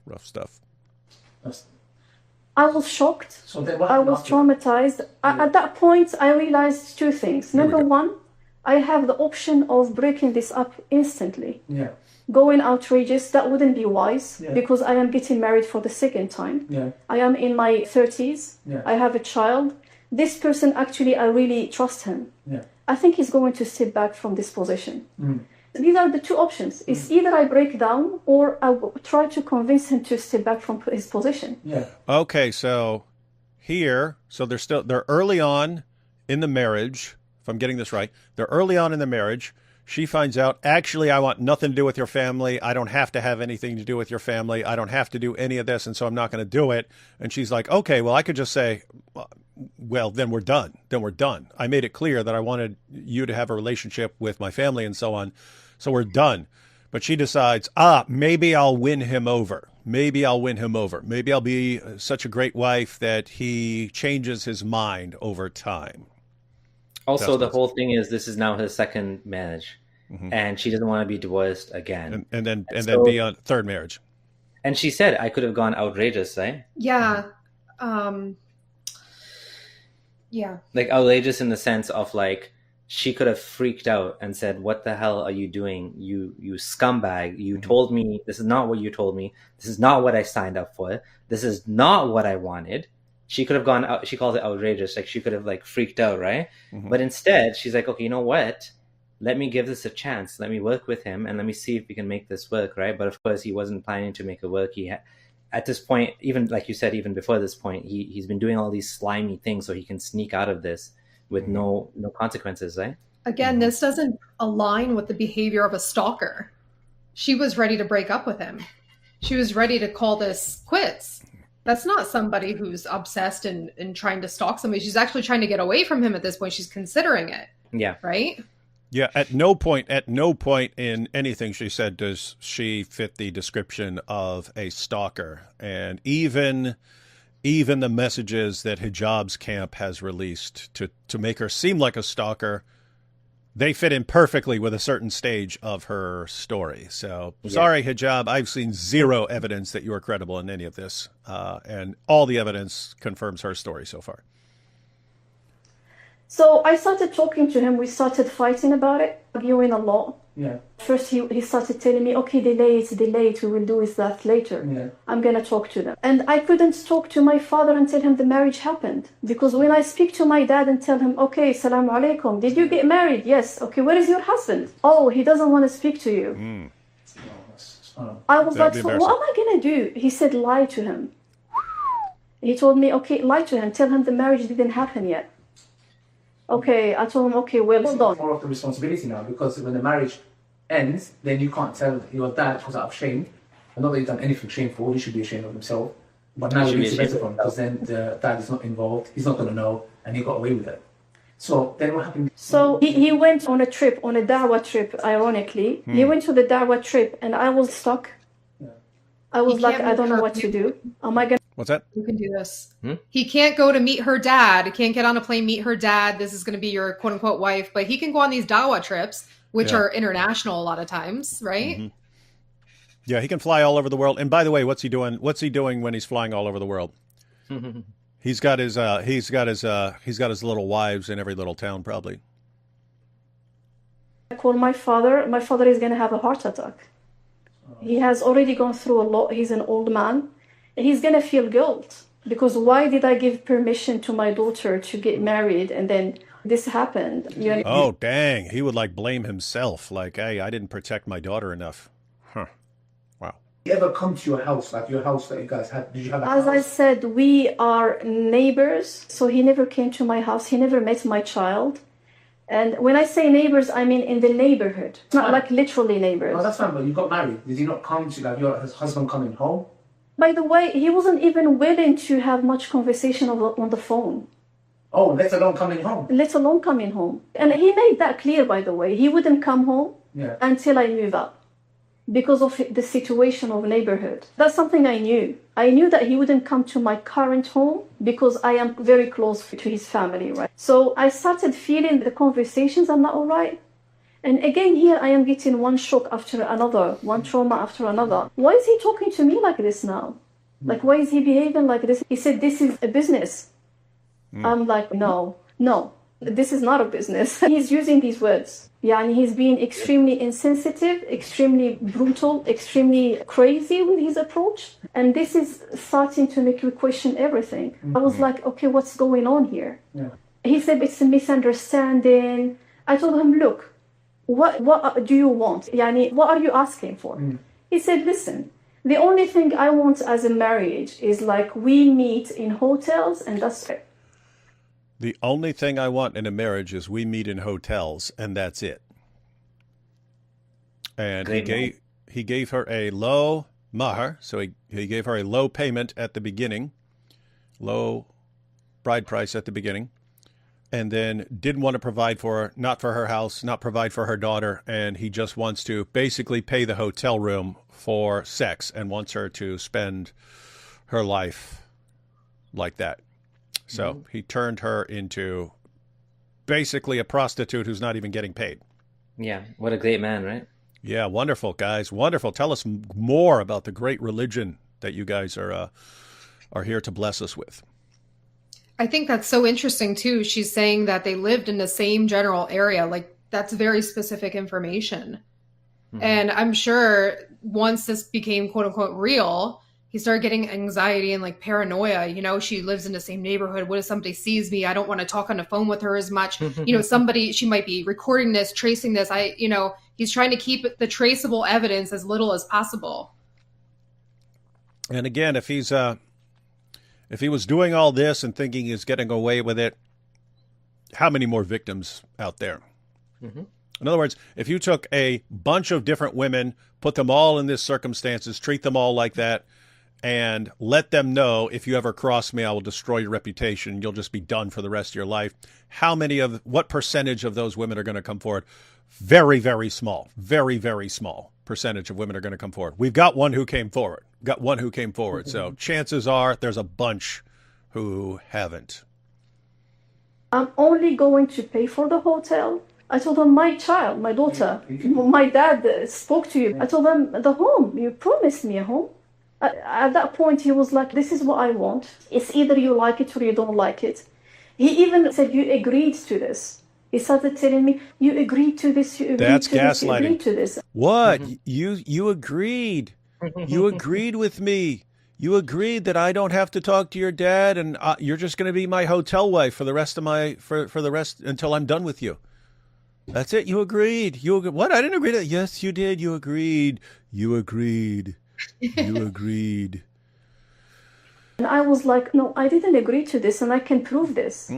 S1: Rough stuff.
S4: I was shocked.
S3: So then what
S4: I
S3: happened
S4: was
S3: after?
S4: traumatized. At that point, I realized two things.
S1: There we
S4: Number
S1: go.
S4: one, I have the option of breaking this up instantly.
S3: Yeah.
S4: Going outrageous, that wouldn't be wise
S3: Yeah.
S4: because I am getting married for the second time.
S3: Yeah.
S4: I am in my 30s.
S3: Yeah.
S4: I have a child. This person, actually, I really trust him.
S3: Yeah.
S4: I think he's going to step back from this position.
S3: Mm.
S4: These are the two options. It's either I break down or I will try to convince him to step back from his position.
S3: Yeah.
S1: Okay, so they're early on in the marriage, if I'm getting this right. They're early on in the marriage. She finds out, actually, I want nothing to do with your family. I don't have to have anything to do with your family. I don't have to do any of this, and so I'm not going to do it. And she's like, okay, well, I could just say, well, then we're done. Then we're done. I made it clear that I wanted you to have a relationship with my family and so on. So we're done. But she decides, maybe I'll win him over. Maybe I'll win him over. Maybe I'll be such a great wife that he changes his mind over time.
S2: Also, the whole thing is this is now his second marriage, and she doesn't want to be divorced again.
S1: And then be on third marriage.
S2: And she said, I could have gone outrageous, right?
S5: Yeah. Yeah.
S2: Like outrageous in the sense of like, she could have freaked out and said, what the hell are you doing? You scumbag. You told me, this is not what you told me. This is not what I signed up for. This is not what I wanted. She could have gone out. She calls it outrageous. Like she could have like freaked out, right? But instead she's like, okay, you know what? Let me give this a chance. Let me work with him and let me see if we can make this work, right? But of course he wasn't planning to make it work. At this point, even like you said, even before this point, he's been doing all these slimy things so he can sneak out of this with no consequences, right?
S5: Again, this doesn't align with the behavior of a stalker. She was ready to break up with him. She was ready to call this quits. That's not somebody who's obsessed and trying to stalk somebody. She's actually trying to get away from him at this point. She's considering it.
S2: Yeah.
S5: Right?
S1: Yeah, at no point in anything she said does she fit the description of a stalker. And even the messages that Hijab's camp has released to make her seem like a stalker, they fit in perfectly with a certain stage of her story. So, sorry, Hijab, I've seen zero evidence that you are credible in any of this. And all the evidence confirms her story so far.
S4: So I started talking to him. We started fighting about it, arguing a lot.
S3: Yeah.
S4: First, he started telling me, okay, delay it, we will do that later.
S3: Yeah.
S4: I'm going to talk to them. And I couldn't talk to my father and tell him the marriage happened. Because when I speak to my dad and tell him, okay, salaam alaikum, did you get married? Yes. Okay, where is your husband? Oh, he doesn't want to speak to you. I was like, so what am I going to do? He said, lie to him. He told me, okay, lie to him. Tell him the marriage didn't happen yet. Okay, I told him, okay, well, hold on.
S3: More of the responsibility now, because when the marriage ends, then you can't tell your dad because out of shame. And not that he's done anything shameful, he should be ashamed of himself. But now he needs to better from, because then the dad is not involved, he's not going to know, and he got away with it. So then what happened?
S4: So he went on a trip, on a Dawah trip, ironically. He went to the Dawah trip, and I was stuck.
S3: Yeah.
S4: I was
S5: He
S4: like,
S5: can't
S4: I don't know
S5: meet
S4: what
S5: her.
S4: to do. Am I going to...
S1: What's that?
S5: You can do this. He can't go to meet her dad. He can't get on a plane, meet her dad. This is going to be your quote unquote wife, but he can go on these Dawah trips, which are international a lot of times, right?
S1: Yeah, he can fly all over the world. And by the way, what's he doing? What's he doing when he's flying all over the world? He's got his little wives in every little town, probably.
S4: I call my father. My father is going to have a heart attack. He has already gone through a lot. He's an old man. He's going to feel guilt because why did I give permission to my daughter to get married and then this happened? You know?
S1: Oh, dang. He would like blame himself. Like, hey, I didn't protect my daughter enough. Huh. Wow.
S3: Did you ever come to your house, like your house that you guys had? Did you have a
S4: As
S3: house?
S4: I said, we are neighbors. So he never came to my house. He never met my child. And when I say neighbors, I mean in the neighborhood. It's not like literally neighbors.
S3: No, that's fine, but you got married. Did he not come to, like, your husband coming home?
S4: By the way, he wasn't even willing to have much conversation on the phone,
S3: Oh, let alone coming home.
S4: let alone coming home. And he made that clear, by the way. He wouldn't come home
S3: Yeah.
S4: until I move out. because of the situation of neighborhood. That's something I knew. I knew that he wouldn't come to my current home because I am very close to his family, right? So I started feeling the conversations are not all right. And again, here I am getting one shock after another, one trauma after another. Why is he talking to me like this now? Like, why is he behaving like this? He said, this is a business. I'm like, no, this is not a business. He's using these words. Yeah, and he's being extremely insensitive, extremely brutal, extremely crazy with his approach. And this is starting to make you question everything. I was like, okay, what's going on here? Yeah. He said, it's a misunderstanding. I told him, look, what do you want? Yani, what are you asking for? He said, listen, the only thing I want as a marriage is like we meet in hotels and that's it.
S1: The only thing I want in a marriage is we meet in hotels, and that's it. And he gave her a low mahar, so he gave her a low payment at the beginning, low bride price at the beginning, and then didn't want to provide for her, not for her house, not provide for her daughter, and he just wants to basically pay the hotel room for sex and wants her to spend her life like that. So he turned her into basically a prostitute who's not even getting paid.
S2: Yeah, what a great man, right?
S1: Yeah, wonderful, guys. Wonderful. Tell us more about the great religion that you guys are here to bless us with.
S5: I think that's so interesting, too. She's saying that they lived in the same general area. Like, that's very specific information. And I'm sure once this became, quote unquote, real, he started getting anxiety and like paranoia. You know, she lives in the same neighborhood. What if somebody sees me? I don't want to talk on the phone with her as much. You know, she might be recording this, tracing this. He's trying to keep the traceable evidence as little as possible.
S1: And again, if he was doing all this and thinking he's getting away with it, how many more victims out there? In other words, if you took a bunch of different women, put them all in this circumstances, treat them all like that, and let them know, if you ever cross me, I will destroy your reputation. You'll just be done for the rest of your life. What percentage of those women are going to come forward? Very, very small. Very, very small percentage of women are going to come forward. We've got one who came forward. So chances are there's a bunch who haven't.
S4: I'm only going to pay for the hotel. I told him, my daughter, my dad spoke to you. I told him, the home, you promised me a home. At that point, he was like, this is what I want. It's either you like it or you don't like it. He even said, you agreed to this. He started telling me, you agreed to this, you agreed
S1: That's
S4: to this,
S1: gaslighting.
S4: you agreed to this.
S1: What? You agreed. You agreed with me. You agreed that I don't have to talk to your dad and you're just going to be my hotel wife for the rest of for the rest until I'm done with you. That's it. You agreed. What? I didn't agree to that. Yes, you did. You agreed. You agreed. You agreed.
S4: And I was like, no, I didn't agree to this and I can prove this.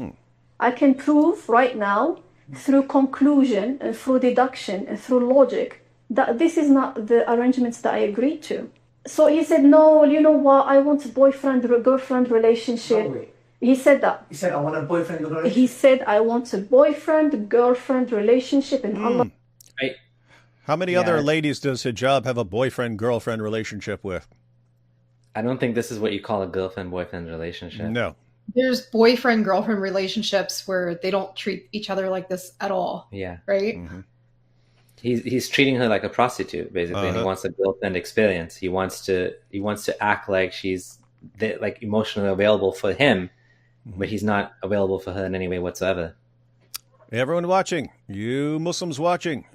S4: I can prove right now through conclusion and through deduction and through logic that this is not the arrangements that I agreed to. So he said, no, you know what? I want a boyfriend-girlfriend relationship. No way. He said that.
S3: He said, I want a boyfriend-girlfriend relationship?
S4: He said, I want a boyfriend-girlfriend relationship. And Allah.
S1: How many other ladies does Hijab have a boyfriend-girlfriend relationship with?
S2: I don't think this is what you call a girlfriend-boyfriend relationship.
S1: No.
S5: There's boyfriend-girlfriend relationships where they don't treat each other like this at all.
S2: Yeah.
S5: Right?
S2: He's treating her like a prostitute, basically, and he wants a girlfriend experience. He wants to act like she's like emotionally available for him, but he's not available for her in any way whatsoever.
S1: Everyone watching, you Muslims watching,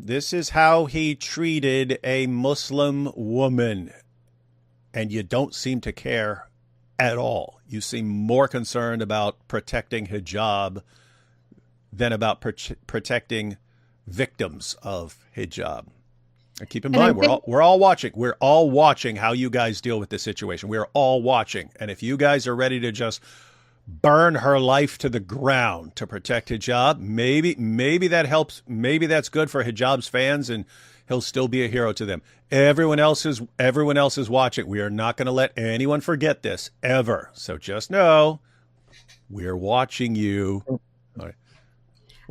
S1: this is how he treated a Muslim woman, and you don't seem to care at all. You seem more concerned about protecting hijab than about protecting victims of hijab. And keep in mind, we're all watching. We're all watching how you guys deal with this situation. We're all watching. And if you guys are ready to just burn her life to the ground to protect hijab, maybe that helps. Maybe that's good for hijab's fans, and he'll still be a hero to them. Everyone else is watching. We are not going to let anyone forget this ever. So just know we're watching you. All right.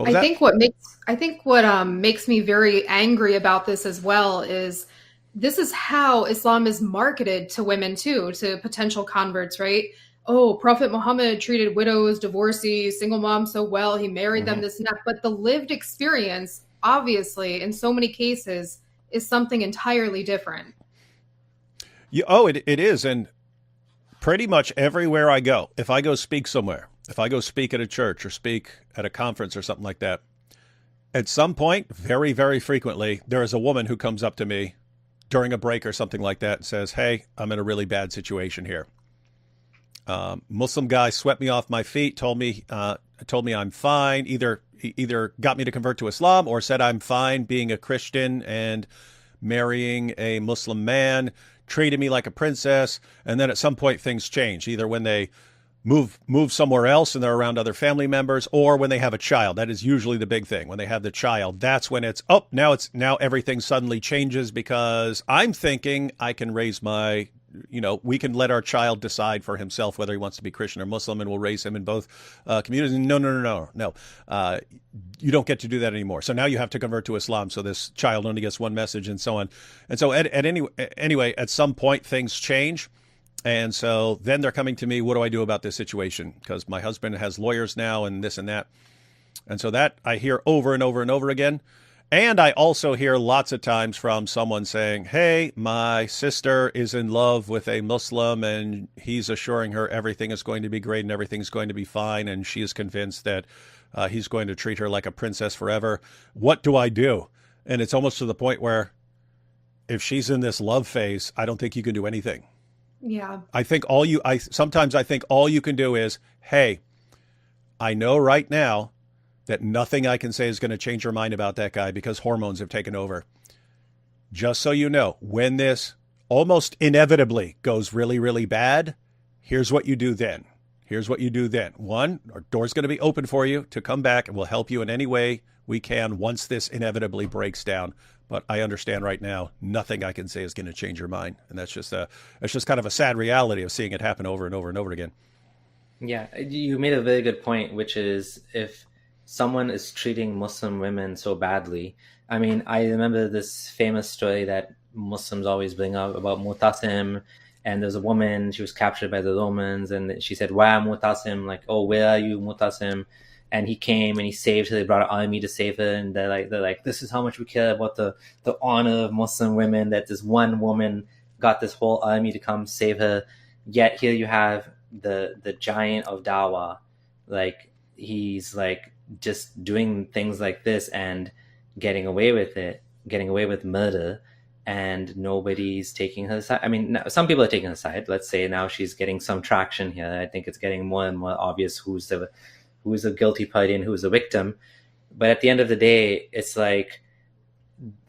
S1: What was
S5: I
S1: that?
S5: think what makes me very angry about this as well is this is how Islam is marketed to women too, to potential converts, right? Oh, Prophet Muhammad treated widows, divorcees, single moms so well. He married them, this and that. But the lived experience, obviously, in so many cases, is something entirely different.
S1: It is. And pretty much everywhere I go, if I go speak somewhere, if I go speak at a church or speak at a conference or something like that, at some point, very, very frequently, there is a woman who comes up to me during a break or something like that and says, "Hey, I'm in a really bad situation here. Muslim guy swept me off my feet, told me I'm fine. Either got me to convert to Islam or said I'm fine being a Christian and marrying a Muslim man, treated me like a princess, and then at some point things change, either when they move somewhere else and they're around other family members, or when they have a child. That is usually the big thing. When they have the child, that's when now everything suddenly changes because I'm thinking I can raise we can let our child decide for himself whether he wants to be Christian or Muslim, and we'll raise him in both communities. No. You don't get to do that anymore. So now you have to convert to Islam. So this child only gets one message, and so on. And so anyway, at some point things change. And so then they're coming to me, what do I do about this situation? Because my husband has lawyers now and this and that. And so that I hear over and over and over again. And I also hear lots of times from someone saying, hey, my sister is in love with a Muslim and he's assuring her everything is going to be great and everything's going to be fine. And she is convinced that he's going to treat her like a princess forever. What do I do? And it's almost to the point where if she's in this love phase, I don't think you can do anything.
S5: Yeah.
S1: Sometimes I think all you can do is, hey, I know right now that nothing I can say is going to change your mind about that guy because hormones have taken over. Just so you know, when this almost inevitably goes really, really bad, here's what you do then. One, our door's going to be open for you to come back, and we'll help you in any way we can once this inevitably breaks down. But I understand right now, nothing I can say is going to change your mind. And that's just kind of a sad reality of seeing it happen over and over and over again.
S2: Yeah, you made a very good point, which is if someone is treating Muslim women so badly. I mean, I remember this famous story that Muslims always bring up about Mu'tasim, and there's a woman, she was captured by the Romans, and she said, "Why Mu'tasim?" Like, "Oh, where are you, Mu'tasim?" And he came and he saved her. They brought an army to save her, and they're like, "This is how much we care about the honor of Muslim women, that this one woman got this whole army to come save her." Yet here you have the giant of Dawah, like he's like just doing things like this and getting away with it, getting away with murder, and nobody's taking her side. I mean, some people are taking her side. Let's say now she's getting some traction here. I think it's getting more and more obvious who's the guilty party and who's the victim. But at the end of the day, it's like,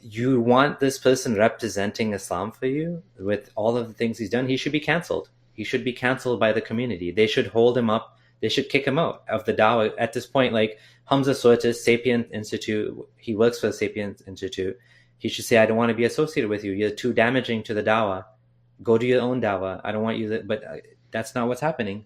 S2: you want this person representing Islam for you with all of the things he's done. He should be canceled. He should be canceled by the community. They should hold him up. They should kick him out of the Dawah at this point. Like Hamza Sortis, Sapient Institute, he works for the Sapient Institute. He should say, "I don't want to be associated with you. You're too damaging to the Dawah. Go do your own Dawah. I don't want you to," but that's not what's happening.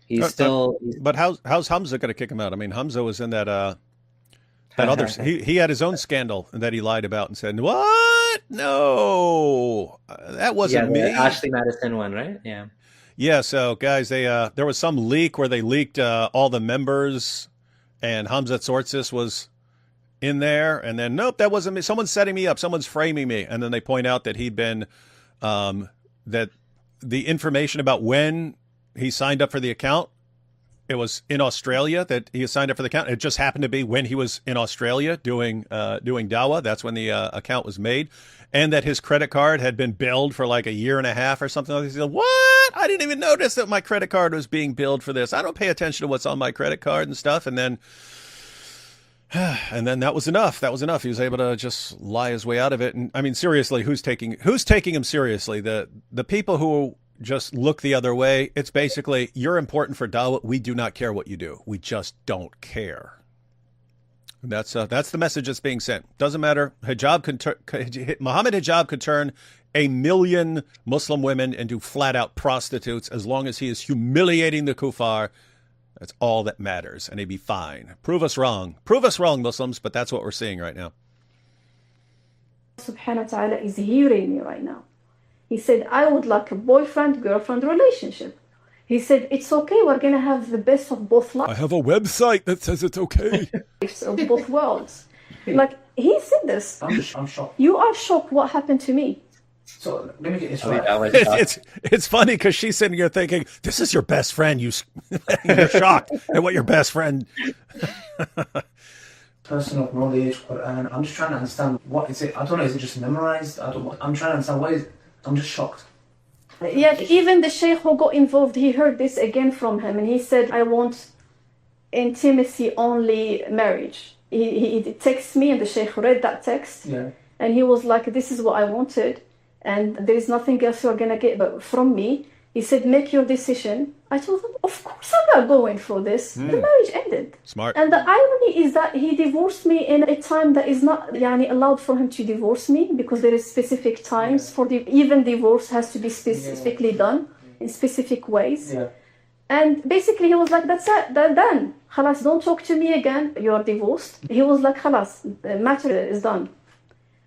S1: But how's Hamza going to kick him out? I mean, Hamza was in that other. He had his own scandal that he lied about and said, "What? No, that wasn't me."
S2: The Ashley Madison one, right? Yeah.
S1: Yeah. So guys, there was some leak where they leaked all the members, and Hamza Sortis was in there, and then nope, that wasn't me. Someone's setting me up. Someone's framing me, and then they point out that he'd been that the information about when he signed up for the account, it was in Australia that he signed up for the account. It just happened to be when he was in Australia doing Dawah. That's when the account was made, and that his credit card had been billed for like a year and a half or something like this. He said, "What? I didn't even notice that my credit card was being billed for this. I don't pay attention to what's on my credit card and stuff." And then that was enough. That was enough. He was able to just lie his way out of it. And I mean, seriously, who's taking him seriously? The people who just look the other way. It's basically, you're important for Dawah. We do not care what you do. We just don't care. And that's the message that's being sent. Doesn't matter. Mohammad Hijab could turn 1 million Muslim women into flat out prostitutes as long as he is humiliating the kuffar. That's all that matters, and he'd be fine. Prove us wrong. Prove us wrong, Muslims, but that's what we're seeing right now.
S4: Subhanahu wa ta'ala is hearing me right now. He said, I would like a boyfriend-girlfriend relationship. He said, it's okay, we're going to have the best of both lives.
S1: I have a website that says it's okay.
S4: Of both worlds. Like, he said this.
S3: I'm shocked.
S4: You are shocked what happened to me.
S3: So let me get this
S2: I mean,
S3: right.
S2: that was
S1: It's funny because she's sitting here thinking, this is your best friend. You're shocked at what your best friend...
S3: Personal knowledge, Quran. I'm just trying to understand what is it. I don't know. Is it just memorized? I'm trying to understand what is it. I'm just shocked.
S4: Yet even the sheikh who got involved, he heard this again from him, and he said, I want intimacy only marriage. He texted me, and the sheikh read that text, and he was like, this is what I wanted, and there is nothing else you're gonna get but from me. He said, make your decision. I told him, of course I'm not going for this. The marriage ended.
S1: Smart.
S4: And the irony is that he divorced me in a time that is not allowed for him to divorce me, because there is specific times for even divorce has to be specifically done in specific ways. And basically he was like, that's it, that's done. Khalas, don't talk to me again. You are divorced. He was like, khalas, the matter is done.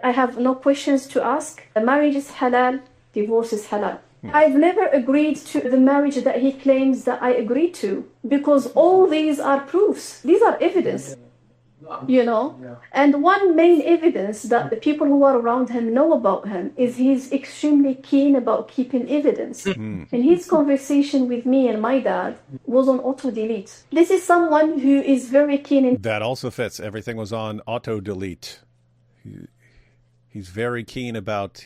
S4: I have no questions to ask. The marriage is halal, divorce is halal. I've never agreed to the marriage that he claims that I agreed to, because all these are proofs. These are evidence, And one main evidence that the people who are around him know about him is he's extremely keen about keeping evidence. And his conversation with me and my dad was on auto-delete. This is someone who is very keen in...
S1: That also fits. Everything was on auto-delete. He's very keen about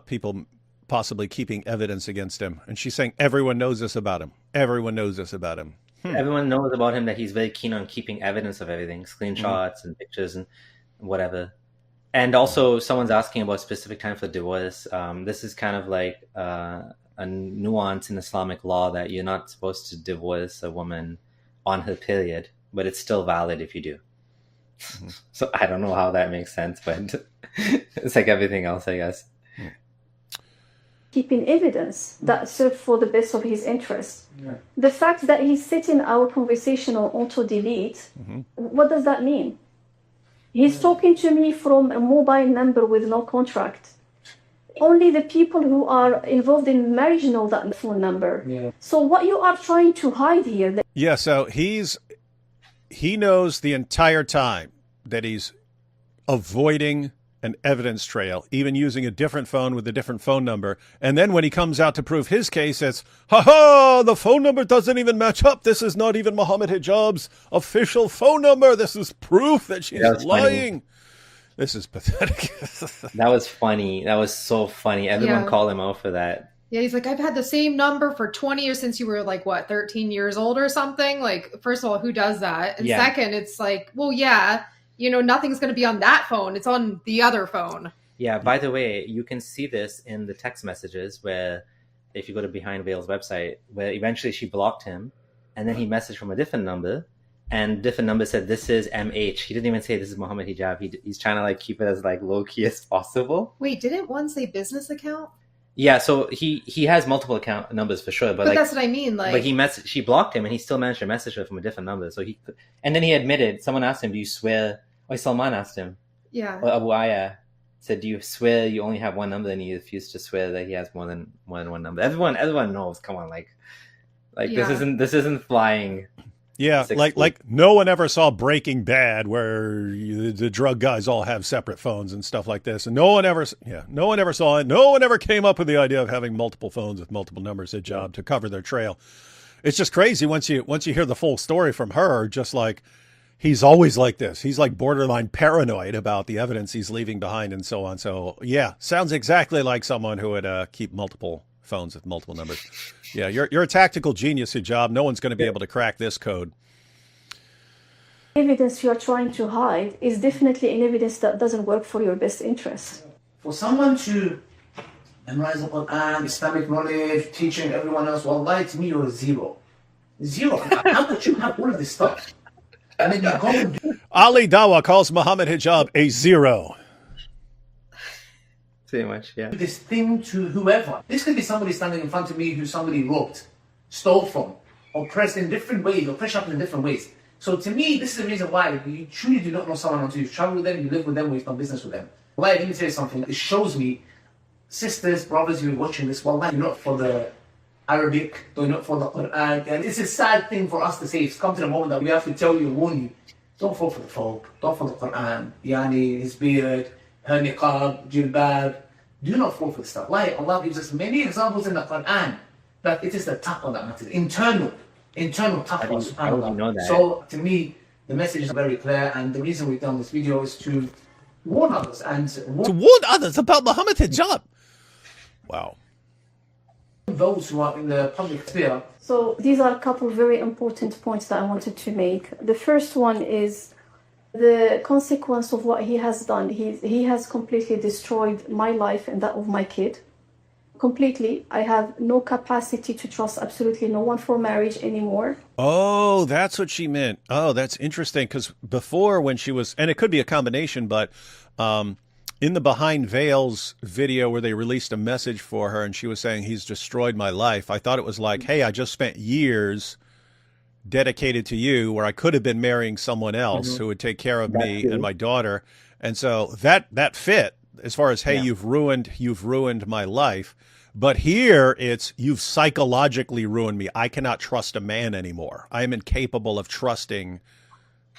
S1: people possibly keeping evidence against him. And she's saying everyone knows this about him. Everyone knows this about him.
S2: Everyone knows about him that he's very keen on keeping evidence of everything, screenshots and pictures and whatever. And also someone's asking about specific time for divorce. This is kind of like a nuance in Islamic law that you're not supposed to divorce a woman on her period, but it's still valid if you do. So I don't know how that makes sense, but it's like everything else, I guess.
S4: Keeping evidence that served for the best of his interest. The fact that he's setting our conversation on auto-delete, what does that mean? He's talking to me from a mobile number with no contract. Only the people who are involved in marriage know that phone number. So what you are trying to hide here...
S1: So he knows the entire time that he's avoiding an evidence trail, even using a different phone with a different phone number. And then when he comes out to prove his case, it's, the phone number doesn't even match up. This is not even Mohammad Hijab's official phone number. This is proof that she's lying. Funny. This is pathetic.
S2: That was funny. That was so funny. Everyone called him out for that.
S5: Yeah, he's like, I've had the same number for 20 years since you were 13 years old or something. Like, first of all, who does that? And second, it's like, well, nothing's going to be on that phone. It's on the other phone.
S2: Yeah, by the way, you can see this in the text messages where if you go to Behind Veil's website, where eventually she blocked him and then he messaged from a different number and different number said, this is MH. He didn't even say this is Mohammad Hijab. He's trying to keep it as low-key as possible.
S5: Wait, didn't one say business account?
S2: Yeah, so he has multiple account numbers for sure, but
S5: that's what I mean.
S2: But she blocked him, and he still managed to message her from a different number. So and then he admitted. Someone asked him, "Do you swear?" Salman asked him.
S5: Yeah.
S2: Or Abu Aya said, "Do you swear you only have one number?" And he refused to swear that he has more than one number. Everyone knows. Come on, this isn't flying.
S1: Yeah, like no one ever saw Breaking Bad where the drug guys all have separate phones and stuff like this, and no one ever saw it. No one ever came up with the idea of having multiple phones with multiple numbers Hijab to cover their trail. It's just crazy once you hear the full story from her. Just he's always like this. He's borderline paranoid about the evidence he's leaving behind and so on. So yeah, sounds exactly like someone who would keep multiple phones with multiple numbers. Yeah, you're a tactical genius, Hijab. No one's going to be able to crack this code.
S4: Evidence you are trying to hide is definitely an evidence that doesn't work for your best interest.
S3: For someone to memorize the Quran, Islamic knowledge, teaching everyone else, wallahi, to me you're a zero. Zero. How could you have all of this stuff? And then you go and do
S1: Ali Dawah calls Mohammad Hijab a zero.
S2: Pretty much, yeah.
S3: this thing to whoever. This could be somebody standing in front of me who somebody roped. stole from, oppressed in different ways, or pressure up in different ways. So to me, this is the reason why you truly do not know someone until you travel with them, you live with them, or you've done business with them. Why? Let me tell you something. It shows me, sisters, brothers, you're watching this. Wallah, you're not for the Arabic, you're not for the Quran. And it's a sad thing for us to say. It's come to the moment that we have to tell you and warn you. Don't fall for the folk. Don't fall for the Quran. Yani, his beard, her niqab, jilbab. Do not fall for the stuff. Why? Allah gives us many examples in the Quran that it is the taqwa that matters. Internal taqwa, subhanAllah.
S2: Know that?
S3: So to me, the message is very clear, and the reason we've done this video is to warn others and
S1: To warn others about Mohammad Hijab. Wow.
S3: those who are in the public sphere.
S4: So these are a couple of very important points that I wanted to make. The first one is the consequence of what he has done. He has completely destroyed my life and that of my kid. Completely. I have no capacity to trust absolutely no one for marriage anymore.
S1: Oh, that's what she meant. Oh, that's interesting. Because before, when she was, and it could be a combination, but in the Behind Veils video where they released a message for her and she was saying, he's destroyed my life, I thought it was like, hey, I just spent years dedicated to you where I could have been marrying someone else who would take care of me and my daughter. And so that fit as far as, hey, you've ruined my life. But here it's, you've psychologically ruined me. I cannot trust a man anymore. I am incapable of trusting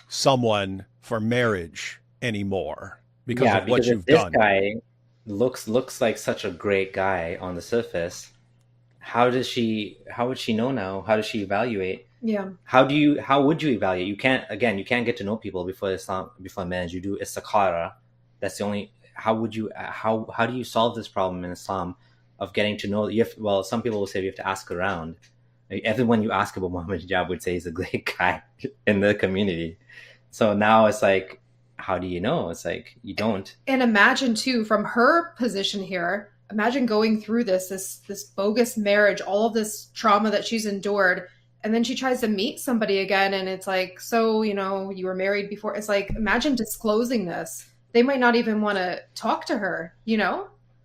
S1: someone for marriage anymore because of what you've done.
S2: This guy looks like such a great guy on the surface. How would she know now? How does she evaluate?
S5: Yeah.
S2: How would you evaluate? You can't get to know people before marriage. You do istikhara. That's the only. How do you solve this problem in Islam of getting to know? Some people will say you have to ask around. Everyone you ask about Mohammad Hijab would say he's a great guy in the community. So now it's like, how do you know? It's like, you don't.
S5: And imagine too, from her position here, imagine going through this bogus marriage, all of this trauma that she's endured. And then she tries to meet somebody again. And it's like, so, you were married before. It's like, imagine disclosing this. They might not even want to talk to her,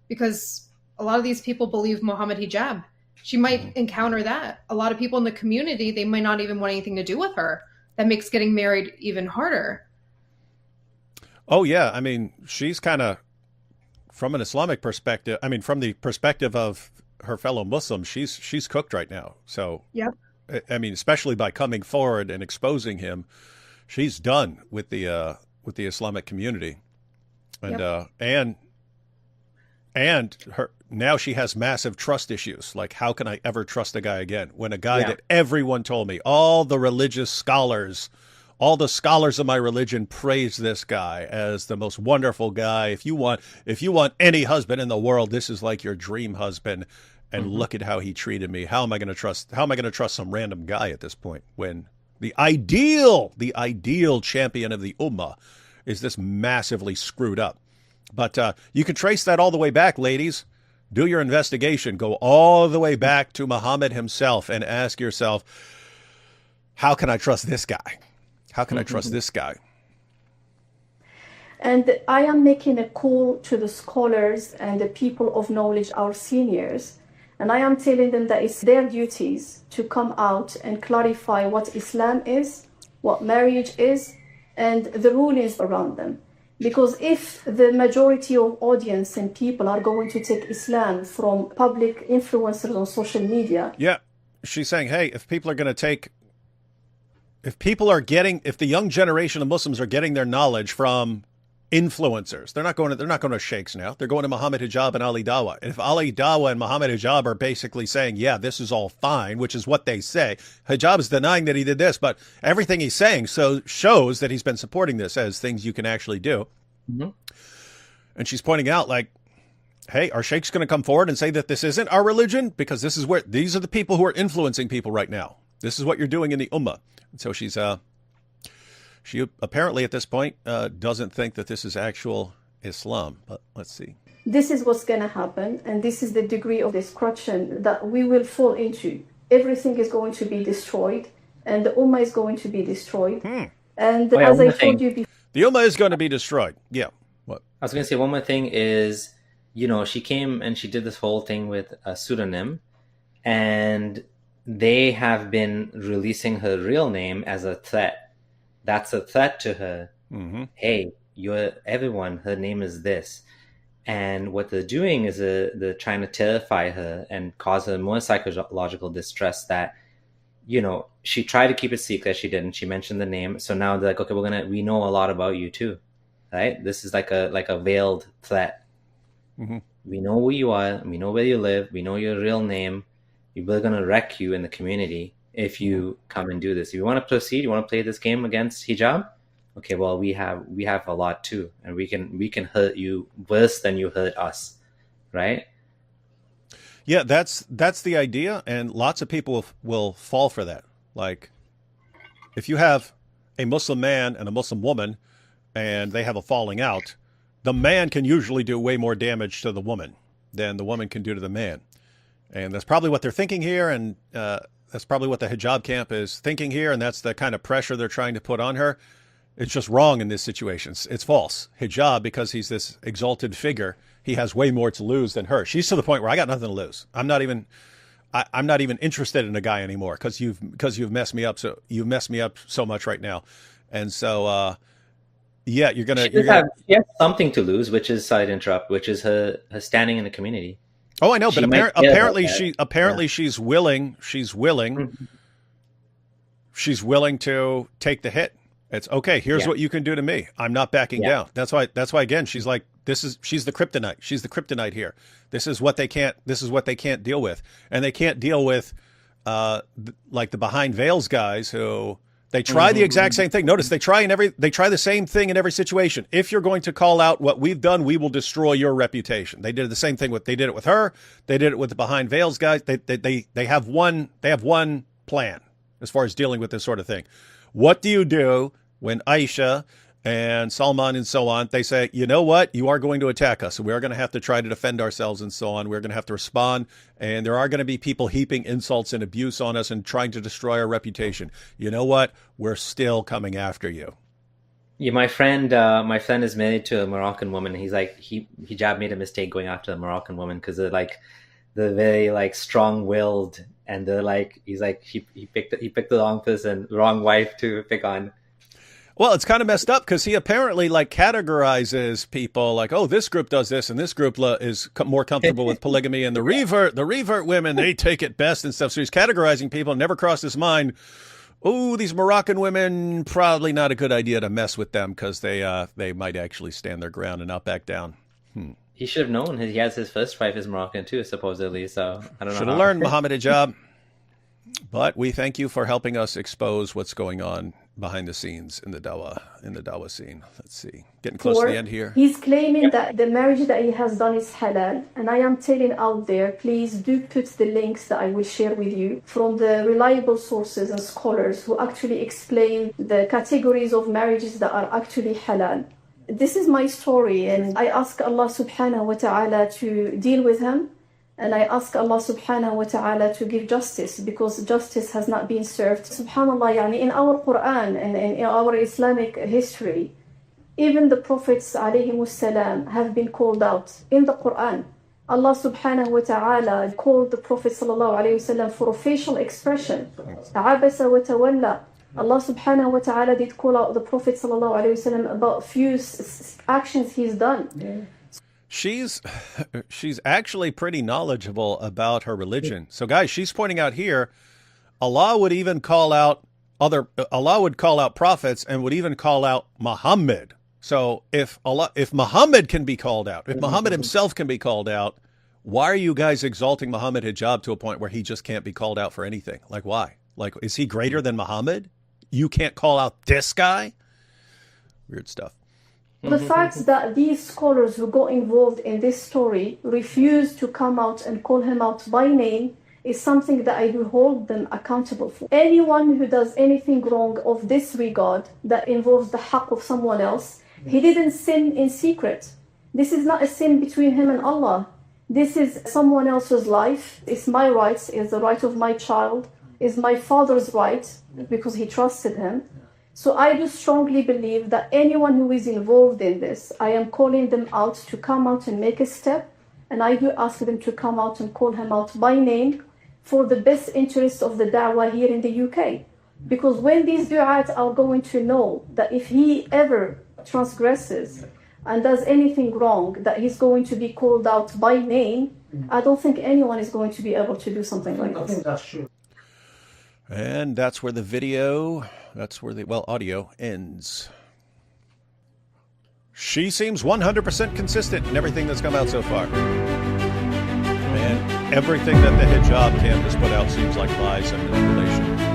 S5: because a lot of these people believe Mohammad Hijab. She might encounter that. A lot of people in the community, they might not even want anything to do with her. That makes getting married even harder.
S1: Oh, yeah. I mean, she's kind of, from an Islamic perspective, from the perspective of her fellow Muslims, she's cooked right now. So,
S5: yep.
S1: Especially by coming forward and exposing him, she's done with the Islamic community. And and her now she has massive trust issues. Like, how can I ever trust a guy again? When a guy that everyone told me, all the religious scholars, all the scholars of my religion praise this guy as the most wonderful guy. If you want any husband in the world, this is like your dream husband. And look at how he treated me. How am I going to trust some random guy at this point when the ideal champion of the ummah is this massively screwed up? But you can trace that all the way back, ladies. Do your investigation. Go all the way back to Muhammad himself and ask yourself, how can I trust this guy? How can I trust this guy?
S4: And I am making a call to the scholars and the people of knowledge, our seniors, and I am telling them that it's their duties to come out and clarify what Islam is, what marriage is, and the rulings around them. Because if the majority of audience and people are going to take Islam from public influencers on social media.
S1: Yeah, she's saying, hey, if the young generation of Muslims are getting their knowledge from influencers, they're not going to sheikhs now. They're going to Mohammad Hijab and Ali Dawah. And if Ali Dawah and Mohammad Hijab are basically saying, yeah, this is all fine, which is what they say. Hijab is denying that he did this, but everything he's saying shows that he's been supporting this as things you can actually do. And she's pointing out, like, hey, are sheikhs going to come forward and say that this isn't our religion? Because these are the people who are influencing people right now. This is what you're doing in the ummah. And so she apparently at this point doesn't think that this is actual Islam, but let's see.
S4: This is what's going to happen, and this is the degree of destruction that we will fall into. Everything is going to be destroyed, and the Ummah is going to be destroyed. And as I told you before,
S1: the Ummah is going to be destroyed. Yeah. What?
S2: I was going to say one more thing is, she came and she did this whole thing with a pseudonym, and they have been releasing her real name as a threat. That's a threat to her.
S1: Mm-hmm.
S2: Hey, you're everyone. Her name is this. And what they're doing is they're trying to terrify her and cause her more psychological distress that, you know, she tried to keep it secret. She didn't. She mentioned the name. So now they're like, okay, we know a lot about you too, right? This is like a veiled threat.
S1: Mm-hmm.
S2: We know who you are. We know where you live. We know your real name. We're going to wreck you in the community if you come and do this. If you want to proceed, you want to play this game against hijab? Okay, well, we have a lot too, and we can hurt you worse than you hurt us, right?
S1: Yeah, that's the idea, and lots of people will fall for that. Like, if you have a Muslim man and a Muslim woman, and they have a falling out, the man can usually do way more damage to the woman than the woman can do to the man. And that's probably what they're thinking here, and that's probably what the hijab camp is thinking here, and that's the kind of pressure they're trying to put on her. It's just wrong in this situation. It's false. Hijab, because he's this exalted figure, he has way more to lose than her. She's to the point where I got nothing to lose. I'm not even interested in a guy anymore because you've messed me up. So you've messed me up so much right now, and so yeah, you're gonna.
S2: She has something to lose, which is her standing in the community.
S1: Oh, I know, but apparently she's willing.
S2: Mm-hmm.
S1: She's willing to take the hit. It's okay. Here's what you can do to me. I'm not backing down. That's why again, she's like, she's the kryptonite. She's the kryptonite here. This is what they can't deal with. And they can't deal with, like the behind veils guys who they try the exact same thing. Notice they try the same thing in every situation. If you're going to call out what we've done, we will destroy your reputation. They did the same thing they did it with her. They did it with the behind veils guys. They have one plan as far as dealing with this sort of thing. What do you do when Aisha and Salman and so on, they say, you know what, you are going to attack us. So we are going to have to try to defend ourselves and so on. We're going to have to respond. And there are going to be people heaping insults and abuse on us and trying to destroy our reputation. You know what? We're still coming after you.
S2: Yeah, my friend is married to a Moroccan woman. He's like, hijab made a mistake going after a Moroccan woman because they're very like strong-willed, and they're like, he's like, he picked the wrong person, wrong wife to pick on.
S1: Well, it's kind of messed up because he apparently like categorizes people like, oh, this group does this and this group is more comfortable with polygamy, and the revert women, they take it best and stuff. So he's categorizing people. Never crossed his mind, oh, these Moroccan women, probably not a good idea to mess with them because they might actually stand their ground and not back down.
S2: He should have known. He has his first wife is Moroccan too, supposedly. So I don't know.
S1: Should have learned, Mohammad Hijab. But we thank you for helping us expose what's going on behind the scenes in the Dawah scene. Let's see. Getting close to the end here.
S4: He's claiming that the marriage that he has done is halal. And I am telling out there, please do put the links that I will share with you from the reliable sources and scholars who actually explain the categories of marriages that are actually halal. This is my story, and I ask Allah subhanahu wa ta'ala to deal with him. And I ask Allah subhanahu wa ta'ala to give justice, because justice has not been served. Subhanallah, yani in our Quran and in our Islamic history, even the prophets alayhimus salam have been called out in the Quran. Allah subhanahu wa ta'ala called the Prophet sallallahu alayhi wasallam for a facial expression. Abasa wa tawalla. Allah subhanahu wa ta'ala did call out the Prophet sallallahu alayhi wasallam about few actions he's done. Yeah.
S1: She's actually pretty knowledgeable about her religion. So guys, she's pointing out here, Allah would call out prophets and would even call out Muhammad. So if Muhammad can be called out, if Muhammad himself can be called out, why are you guys exalting Mohammad Hijab to a point where he just can't be called out for anything? Like, why? Like, is he greater than Muhammad? You can't call out this guy? Weird stuff.
S4: The fact that these scholars who got involved in this story refuse to come out and call him out by name is something that I will hold them accountable for. Anyone who does anything wrong of this regard that involves the haqq of someone else, he didn't sin in secret. This is not a sin between him and Allah. This is someone else's life. It's my rights, it's the right of my child, it's my father's right because he trusted him. So I do strongly believe that anyone who is involved in this, I am calling them out to come out and make a step. And I do ask them to come out and call him out by name for the best interest of the da'wah here in the UK. Because when these du'at are going to know that if he ever transgresses and does anything wrong, that he's going to be called out by name, I don't think anyone is going to be able to do something like
S3: I
S4: this.
S3: think that's true.
S1: And that's where the video, audio ends. She seems 100% consistent in everything that's come out so far. And everything that the hijab camp has put out seems like lies and manipulation.